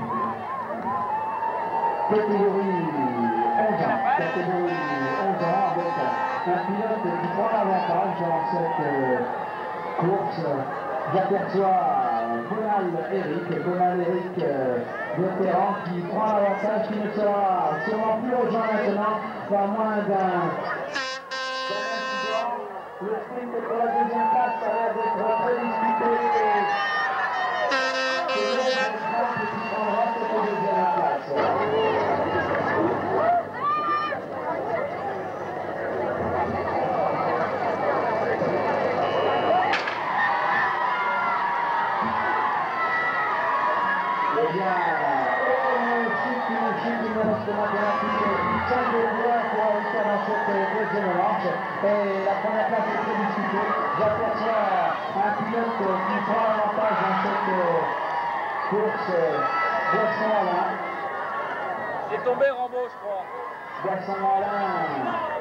Catégorie 11 ans, avec un pilote qui prend l'avantage dans cette course. J'aperçois Bonal Eric, vétéran, qui prend l'avantage, qui ne sera sûrement plus rejoint maintenant, par moins d'un incident. Le sprint pour la deuxième place, ça a l'air d'être très disputé. C'est l'autre qui prendra cette deuxième place. Et la première place est très discutée. J'aperçois un pilote qui prend l'avantage dans cette course, Gaston Alain. C'est tombé Rambo, je crois. Gaston Alain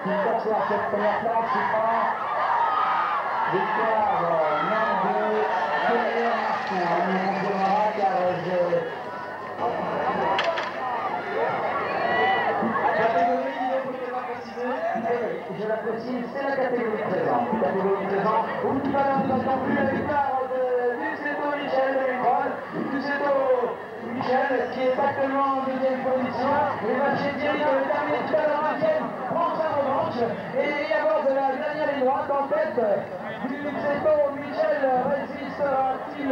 qui perçoit cette première place, c'est pas victoire, nom de Pierre Martin. On nous confirmera car je la précise, c'est la catégorie présente. Catégorie présente, où tout à l'heure nous n'entendons plus la victoire du Céto Michel de Vitrolles. Du Céto Michel qui est actuellement en deuxième position. Et Vacher Thierry qui est terminé tout à l'heure deuxième, prend sa revanche. Et il y a bord de la dernière ligne droite en tête du Céto Michel résistera-t-il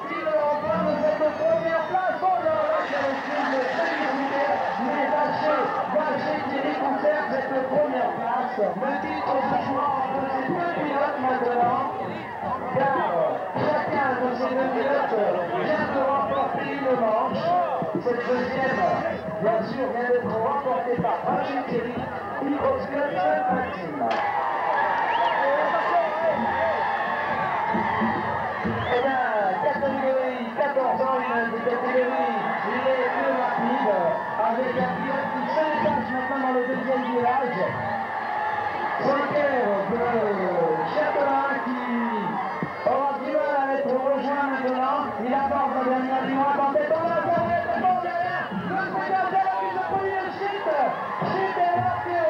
s'il remporte cette première place. Oh là là, c'est un film très disputé. Mais Vacher Thierry conserve cette première place. Le titre se joue entre ces deux pilotes maintenant, car chacun de ces deux pilotes vient de remporter une manche. Cette deuxième, bien sûr, vient d'être remportée par Vacher Thierry, Microscope Maxime. Eh bien, catégorie 14 ans, une des catégories, il est Saint-Clair de Châtelain qui aura du mal à être rejoint maintenant. Il apporte la dernière ligne en tête. On va faire le bon derrière. Le Sénégal qui se prie le chute. Chute est là que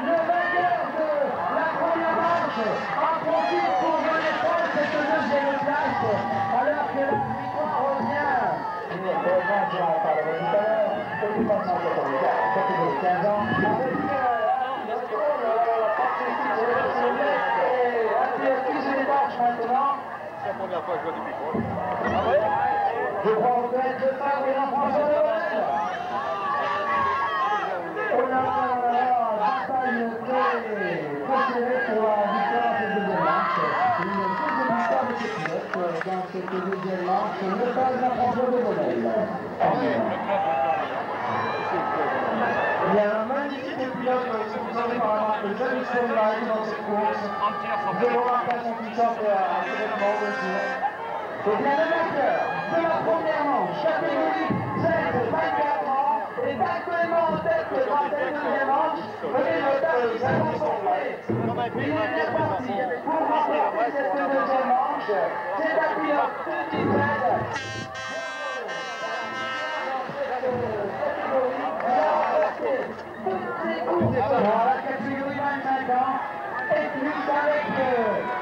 le vainqueur de la première manche en profite pour venir prendre cette deuxième place. Alors que la victoire revient. On parlera tout à l'heure. Au dépassement de la catégorie 15 ans. C'est la première fois que je vois du micro. Ah ouais? Je crois reconnaître le phare de Jean-François Noël. On a bataille très serrée pour la victoire de cette deuxième marche. Une deuxième victoire de ce pilote dans cette deuxième marche. Le phare de Jean-François Noël. Il y a un magnifique pilote sponsorisé par la marque Jamison Line dans cette course. De l'orientation puissante à l'événement aussi. C'est bien le vainqueur de la première manche, catégorie 16-24 ans, est actuellement en tête dans cette deuxième manche. Venez le temps, ça va s'enfler. Il est bien parti pour remporter cette deuxième manche. C'est un pilote de Tized. Dans la catégorie 25 ans, et plus avec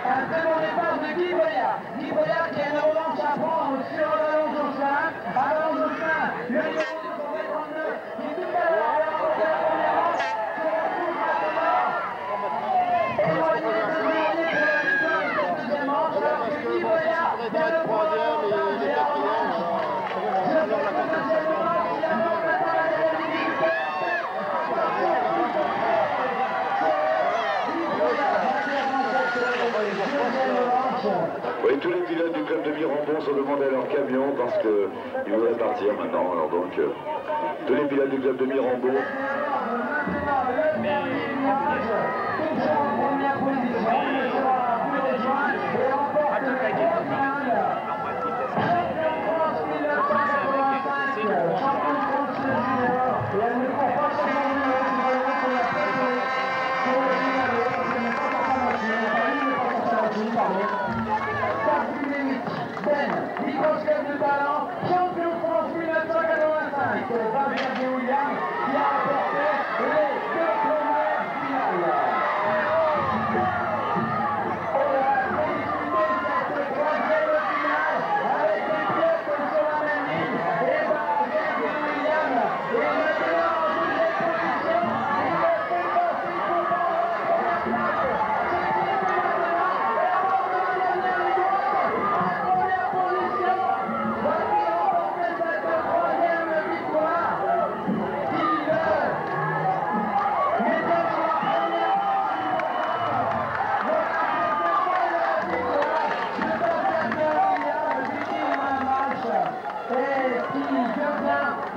un très bon départ de Guy Boyard. Guy Boyard qui a une revanche à prendre sur Alain Josselin. Alain Josselin, le numéro 239, qui tout à l'heure a remporté la première manche, se retrouve maintenant éloigné de l'année pour la victoire de cette deuxième manche, alors que Guy Boyard vient de prendre l'avantage et la revanche. Je fais la deuxième manche, il avance maintenant la deuxième difficulté. Oui, tous les pilotes du club de Mirambeau sont demandés à leur camion parce qu'ils voudraient partir maintenant. Alors donc, tous les pilotes du club de Mirambeau. Microscope de talent, champion de France 1985, Fabien Williams qui a remporté les deux premières finales. On a disputé cette troisième finale avec les pilotes sur la même ligne et Fabien Williams est maintenant en deuxième position. Il va se passer pour la première place.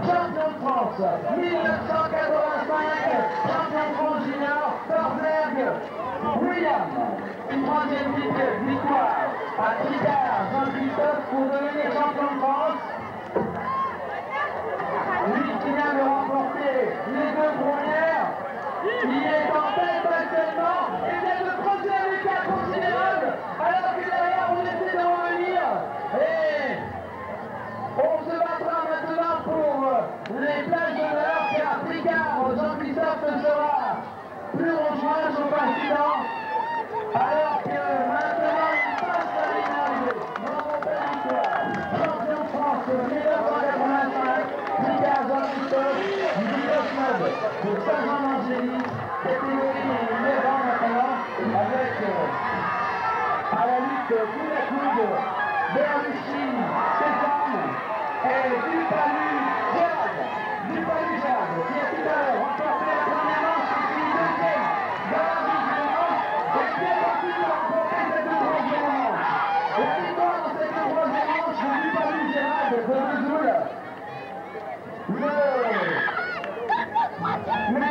Champion de France 1985, champion de France junior, Thorberg William. Une troisième victoire à Tricard, Jean-Christophe pour devenir champion de France. Lui qui vient de remporter les deux premières, il est en tête actuellement et vient de creuser un écart considérable alors que derrière on essaie de revenir. Et on se battra maintenant pour les places d'honneur car Tricard, Jean-Christophe ne sera plus rejoint son président alors que maintenant il passe la ligne d'arrivée. Bravo, belle victoire. Champion de France 1985, Tricard, Jean-Christophe, du Bilos Club de Saint-Jean-d'Angély, catégorie 9 ans maintenant, avec à la lutte coude à coude Berlucci, Stéphane et Dupalu Jade, qui a tout à l'heure remporté la première manche et puis deuxième dans la deuxième manche et qui est parti pour remporter cette troisième manche. La victoire dans cette troisième manche de Dupalu Jade de Vesoul. Le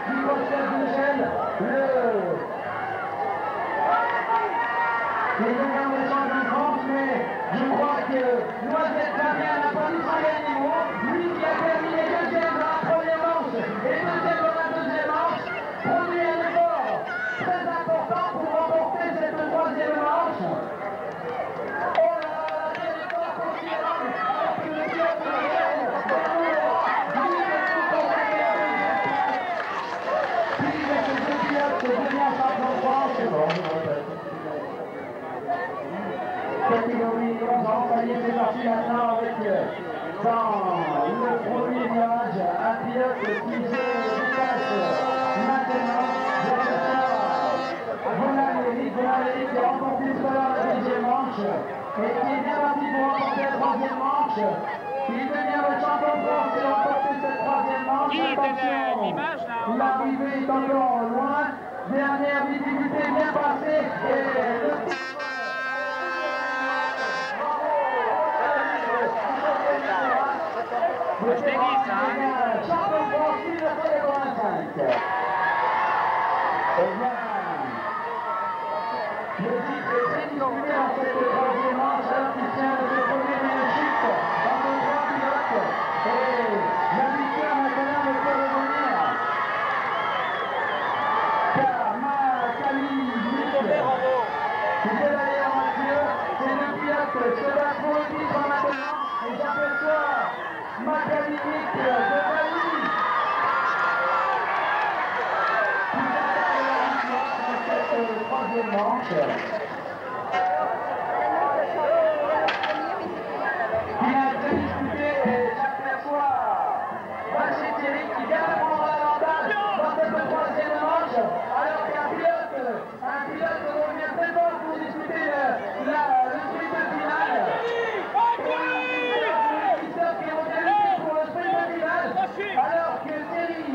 Bicros Club de Gênes, les deuxièmes de champion de France, mais je crois que Noisette Fabien n'a pas du tout gagné niveau. Lui qui a terminé deuxième dans la première manche et deuxième dans la deuxième manche, produit un effort très important pour remporter cette troisième manche. Oh là là, quel effort considérable alors que le pilote de Gênes, lui est tout consacré à deuxième place. Puis avec ces deux pilotes devient champion de France. Catégorie 11 ans, ça y est, c'est parti maintenant avec dans le premier virage un pilote qui se déplace maintenant vers Éric qui a remporté tout à l'heure la deuxième manche et qui est bien parti pour remporter la troisième manche. Il devient le champion de France et remporter cette troisième manche. Attention, l'arrivée est encore loin. Dernière difficulté bien passée et le le tennis, champion de France 1985. Eh bien, le titre est très disputé dans cette troisième manche alors qu'il tient de se produire une chute entre trois pilotes. Et la victoire maintenant ne peut revenir. Car Macali, qui vient d'aller en Mathieu, ces deux pilotes se battent pour le titre maintenant. Et j'aperçois Macali de Valy qui s'attaque à cette troisième manche. Il a été disputé et j'aperçois Bachir Thierry qui vient de prendre l'avantage dans cette troisième manche alors qu'un pilote revient très fort pour disputer le sprint final. Alors que Thierry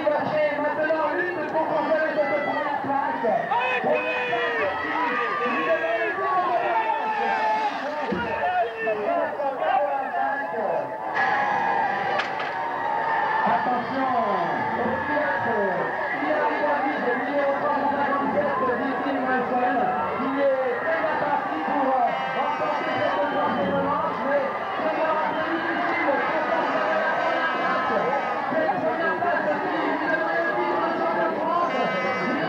Bachet maintenant lutte pour conserver cette première place. Attention au pilote, il arrive à vide, le numéro 357, Vicky Wilson. Il est très bien parti pour remporter cette troisième manche, mais c'est vraiment très difficile pour conserver la première place. Cette première place, il demande le titre de champion de France. Il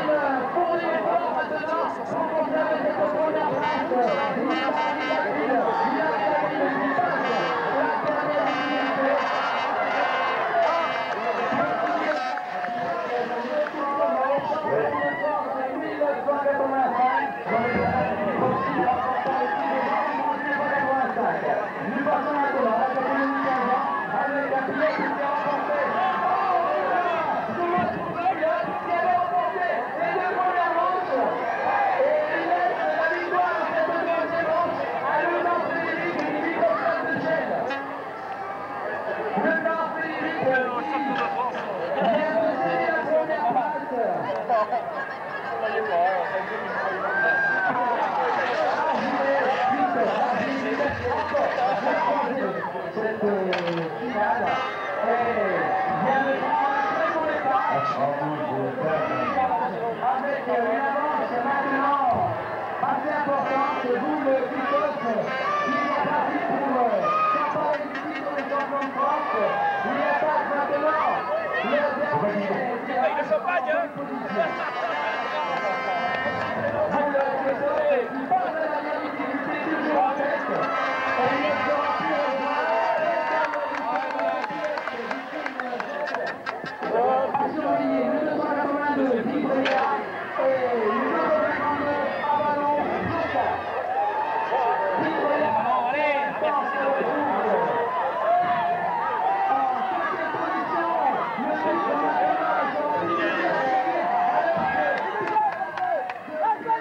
fournit l'effort maintenant pour conserver cette première place. Il arrive à vide, il passe la dernière difficulté. Nous passons maintenant à la catégorie 15 ans avec un pilote qui a remporté qui avait remporté les deux premières manches et il laisse la victoire dans cette deuxième manche à Lieutenant Frédéric du Bicros Club de Gênes. Lieutenant Frédéric qui vient de céder la première place. Cette finale vient de prendre un très bon départ avec une avance maintenant assez importante. Vous, le Bicros, qui est parti pour s'emparer du titre de champion de France. Il attaque maintenant le dernier position. Vous le souhaitez, il passe à la dernière difficulté toujours en tête. Et il ne sera plus rejoint. À surveiller le 282 Vibrea et le 252 Avalon Bloca. Vibrea, l'instant se retrouve en 5e position. Le titre national sera décidé alors que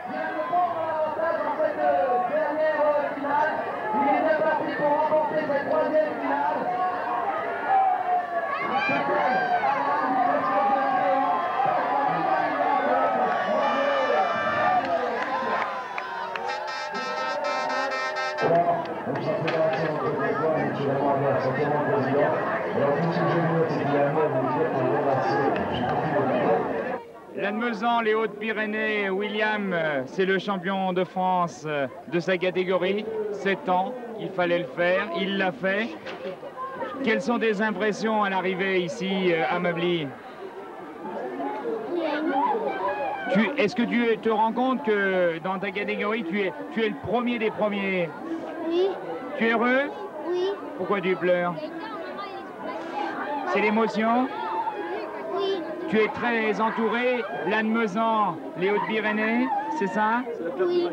vient de prendre l'avantage dans cette dernière finale. Il est bien parti pour remporter cette troisième finale. Alors, notre fédération de Grégoire, M. Lamarrière, son président, alors tout ce que je Lannemezan, les Hautes-Pyrénées, William, c'est le champion de France de sa catégorie. 7 ans, il fallait le faire, il l'a fait. Quelles sont tes impressions à l'arrivée ici à Mably? Est-ce que tu te rends compte que dans ta catégorie, tu es le premier des premiers? Oui. Tu es heureux? Oui. Pourquoi tu pleures? C'est l'émotion? Oui. Tu es très entouré, Lannemezan, les Hautes-Pyrénées, c'est ça? Oui.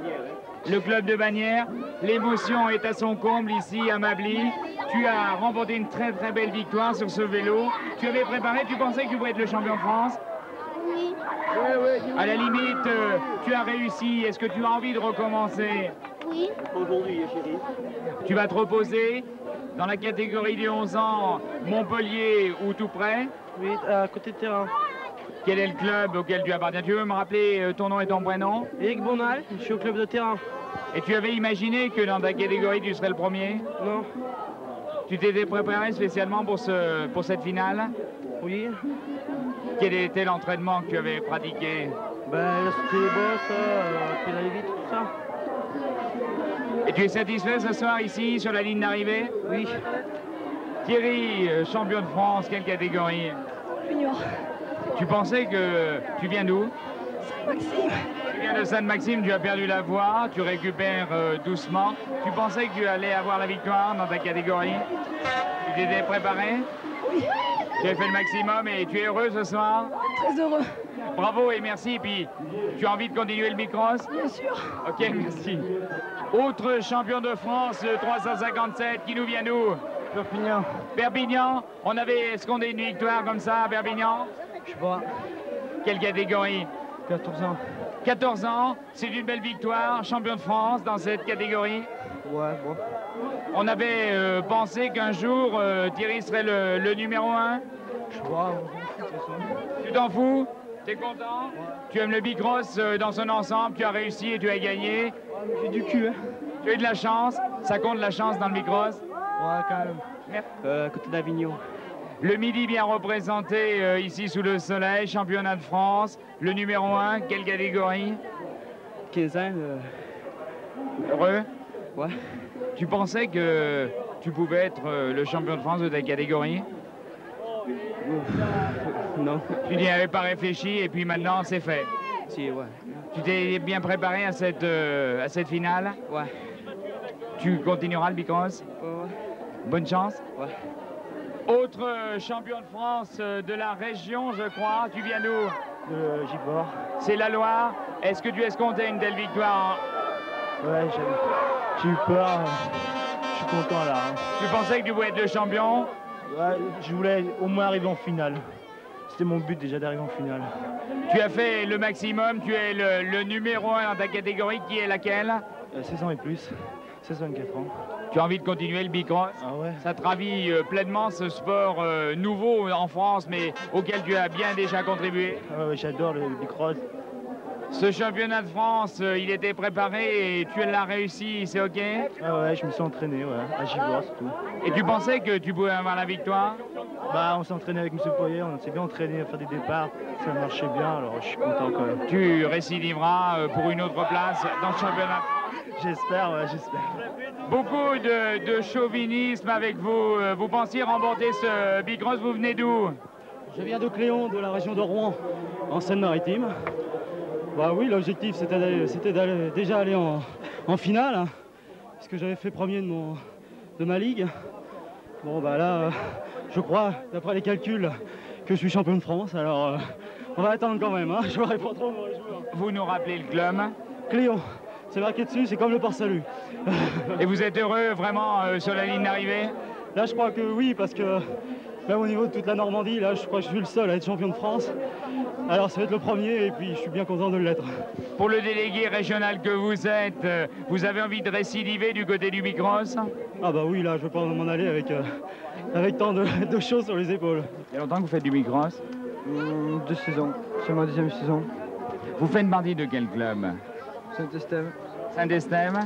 Le club de Bagnères. L'émotion est à son comble ici à Mably. Tu as remporté une très très belle victoire sur ce vélo. Tu avais préparé, tu pensais que tu pouvais être le champion de France? Oui. À la limite, tu as réussi. Est-ce que tu as envie de recommencer? Oui. Aujourd'hui, chérie. Tu vas te reposer dans la catégorie des 11 ans, Montpellier ou tout près? Oui, à côté de terrain. Quel est le club auquel tu appartiens? Tu veux me rappeler ton nom et ton prénom? Eric Bonal, je suis au club de terrain. Et tu avais imaginé que dans ta catégorie, tu serais le premier? Non. Tu t'étais préparé spécialement pour cette finale? Oui. Quel était l'entraînement que tu avais pratiqué? Ben, c'était les bosses, puis la vite, tout ça. Et tu es satisfait ce soir ici, sur la ligne d'arrivée? Oui. Thierry, champion de France, quelle catégorie? Junior. Tu pensais que... Tu viens d'où? Maxime. Tu viens de Sainte-Maxime, tu as perdu la voix, tu récupères doucement. Tu pensais que tu allais avoir la victoire dans ta catégorie? Tu t'étais préparé? Oui. Tu as fait le maximum et tu es heureux ce soir? Très heureux. Bravo et merci. Puis, tu as envie de continuer le bicross? Bien sûr. Ok, merci. Autre champion de France, 357, qui nous vient d'où? Perpignan. Perpignan. On avait escompté une victoire comme ça à Perpignan? Je sais pas. Quelle catégorie? 14 ans. 14 ans, c'est une belle victoire, champion de France dans cette catégorie? Ouais, bon. On avait pensé qu'un jour, Thierry serait le numéro 1? Je sais pas. Tu t'en fous? T'es content? Tu aimes le bicross dans son ensemble, tu as réussi et tu as gagné? J'ai du cul, hein. Tu as eu de la chance? Ça compte la chance dans le bicross? Ouais, quand même. Merci. À côté d'Avignon. Le Midi bien représenté ici sous le soleil, championnat de France. Le numéro 1, quelle catégorie? 15 ans. Heureux? Ouais. Tu pensais que tu pouvais être le champion de France de ta catégorie? Non. Tu n'y avais pas réfléchi et puis maintenant c'est fait? Si, ouais. Tu t'es bien préparé à cette finale? Ouais. Tu continueras le bicross? Ouais. Bonne chance? Ouais. Autre champion de France de la région, je crois. Tu viens d'où? De Givors. C'est la Loire. Est-ce que tu escomptais une telle victoire? Ouais, j'ai eu peur. Je suis content là. Hein. Tu pensais que tu pouvais être le champion? Ouais, je voulais au moins arriver en finale. C'était mon but déjà d'arriver en finale. Tu as fait le maximum. Tu es le numéro 1 dans ta catégorie. Qui est laquelle? 16 ans et plus. 16 ans et 4 ans. Tu as envie de continuer le bicross? Ah ouais. Ça te ravit pleinement ce sport nouveau en France, mais auquel tu as bien déjà contribué? Ah ouais, j'adore le bicross. Ce championnat de France, il était préparé et tu l'as réussi, c'est ok? Ah ouais, je me suis entraîné, ouais, à Givors surtout. Et tu pensais que tu pouvais avoir la victoire? Bah, on s'est entraîné avec M. Poirier, on s'est bien entraîné à faire des départs, ça marchait bien, alors je suis content quand même. Tu récidiveras pour une autre place dans le championnat? J'espère, ouais, j'espère. Beaucoup de chauvinisme avec vous. Vous pensiez remporter ce bicross, vous venez d'où? Je viens de Cléon, de la région de Rouen, en Seine-Maritime. Bah oui, l'objectif c'était déjà aller en finale, hein, puisque j'avais fait premier de ma ligue. Bon bah là, je crois, d'après les calculs, que je suis champion de France, alors on va attendre quand même, hein, je ne pas trop mauvais joueur. Vous nous rappelez le club? Cléon, c'est marqué dessus, c'est comme le port-salut. Et vous êtes heureux vraiment sur la ligne d'arrivée? Là je crois que oui, parce que même au niveau de toute la Normandie, là je crois que je suis le seul à être champion de France. Alors ça va être le premier et puis je suis bien content de l'être. Pour le délégué régional que vous êtes, vous avez envie de récidiver du côté du bicross? Ah bah oui, là je ne veux pas m'en aller avec tant de choses sur les épaules. Il y a longtemps que vous faites du bicross? 2 saisons, c'est ma 2e saison. Vous faites partie de quel club? Saint-Estève. Saint-Estève.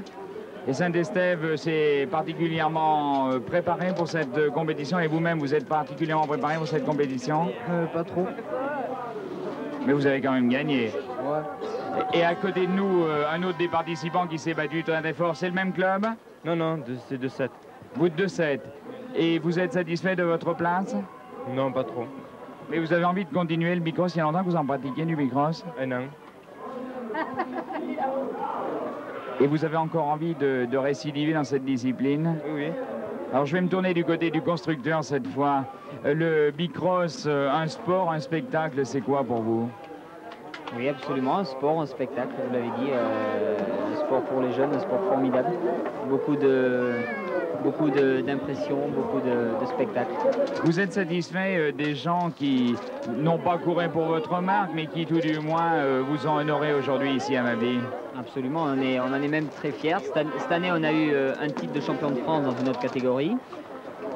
Et Saint-Estève s'est particulièrement préparé pour cette compétition et vous-même vous êtes particulièrement préparé pour cette compétition? Pas trop. Mais vous avez quand même gagné. Ouais. Et à côté de nous, un autre des participants qui s'est battu très fort, c'est le même club? Non, c'est de 7. Vous de 7. Et vous êtes satisfait de votre place? Non, pas trop. Mais vous avez envie de continuer le bicross? Il y a longtemps que vous en pratiquez du bicross? Un an. Et vous avez encore envie de récidiver dans cette discipline? Oui. Alors je vais me tourner du côté du constructeur cette fois. Le bicross, un sport, un spectacle, c'est quoi pour vous? Oui, absolument, un sport, un spectacle, vous l'avez dit, un sport pour les jeunes, un sport formidable. Beaucoup d'impressions, beaucoup de spectacles. Vous êtes satisfait des gens qui n'ont pas couru pour votre marque, mais qui tout du moins vous ont honoré aujourd'hui ici à Mably? Absolument, on en est même très fiers. Cette année, on a eu un titre de champion de France dans une autre catégorie.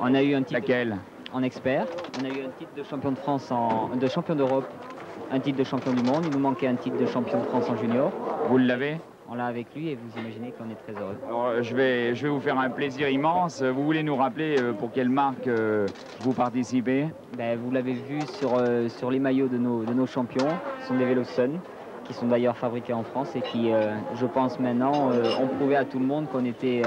On a eu un titre Laquelle? En expert. On a eu un titre de champion de France, de champion d'Europe, un titre de champion du monde. Il nous manquait un titre de champion de France en junior. Vous l'avez? On l'a avec lui et vous imaginez qu'on est très heureux. Alors, je vais vous faire un plaisir immense. Vous voulez nous rappeler pour quelle marque vous participez? Vous l'avez vu sur les maillots de nos champions. Ce sont des vélos Sun, qui sont d'ailleurs fabriqués en France et qui, je pense maintenant, ont prouvé à tout le monde qu'on était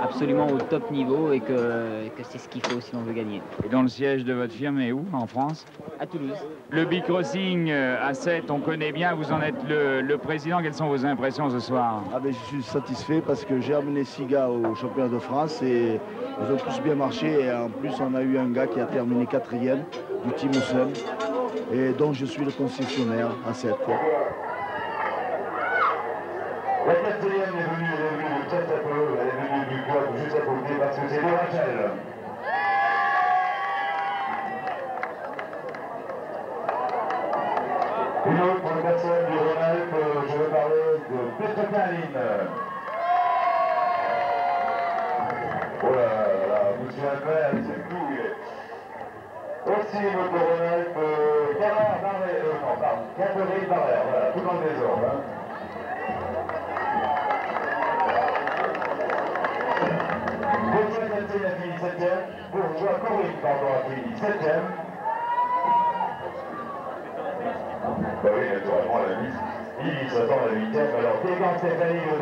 absolument au top niveau et que c'est ce qu'il faut si l'on veut gagner. Et dont le siège de votre firme est où, en France? À Toulouse. Le bicrossing à 7, on connaît bien, vous en êtes le président. Quelles sont vos impressions ce soir? Je suis satisfait parce que j'ai amené 6 gars au championnat de France et ils ont tous bien marché. Et en plus, on a eu un gars qui a terminé 4e du Team Sun et dont je suis le concessionnaire à 7. La 4e est venue de tête à peu, elle est venue du club juste à côté parce que c'est de Rachel. Une autre personne du Rhône-Alpes, je veux parler de Petre Kaline. Oh là là, monsieur Albert, c'est tout. Aussi notre Rhône-Alpes, Catherine Barrère, voilà, tout dans le désordre. Bourgeois Catherine a fini 7e, Bourgeois Corinne, pardon, a fini 7e. Bah oui, naturellement, la mise. Il s'attend à la 8e. Alors, Tégan Stéphanie, le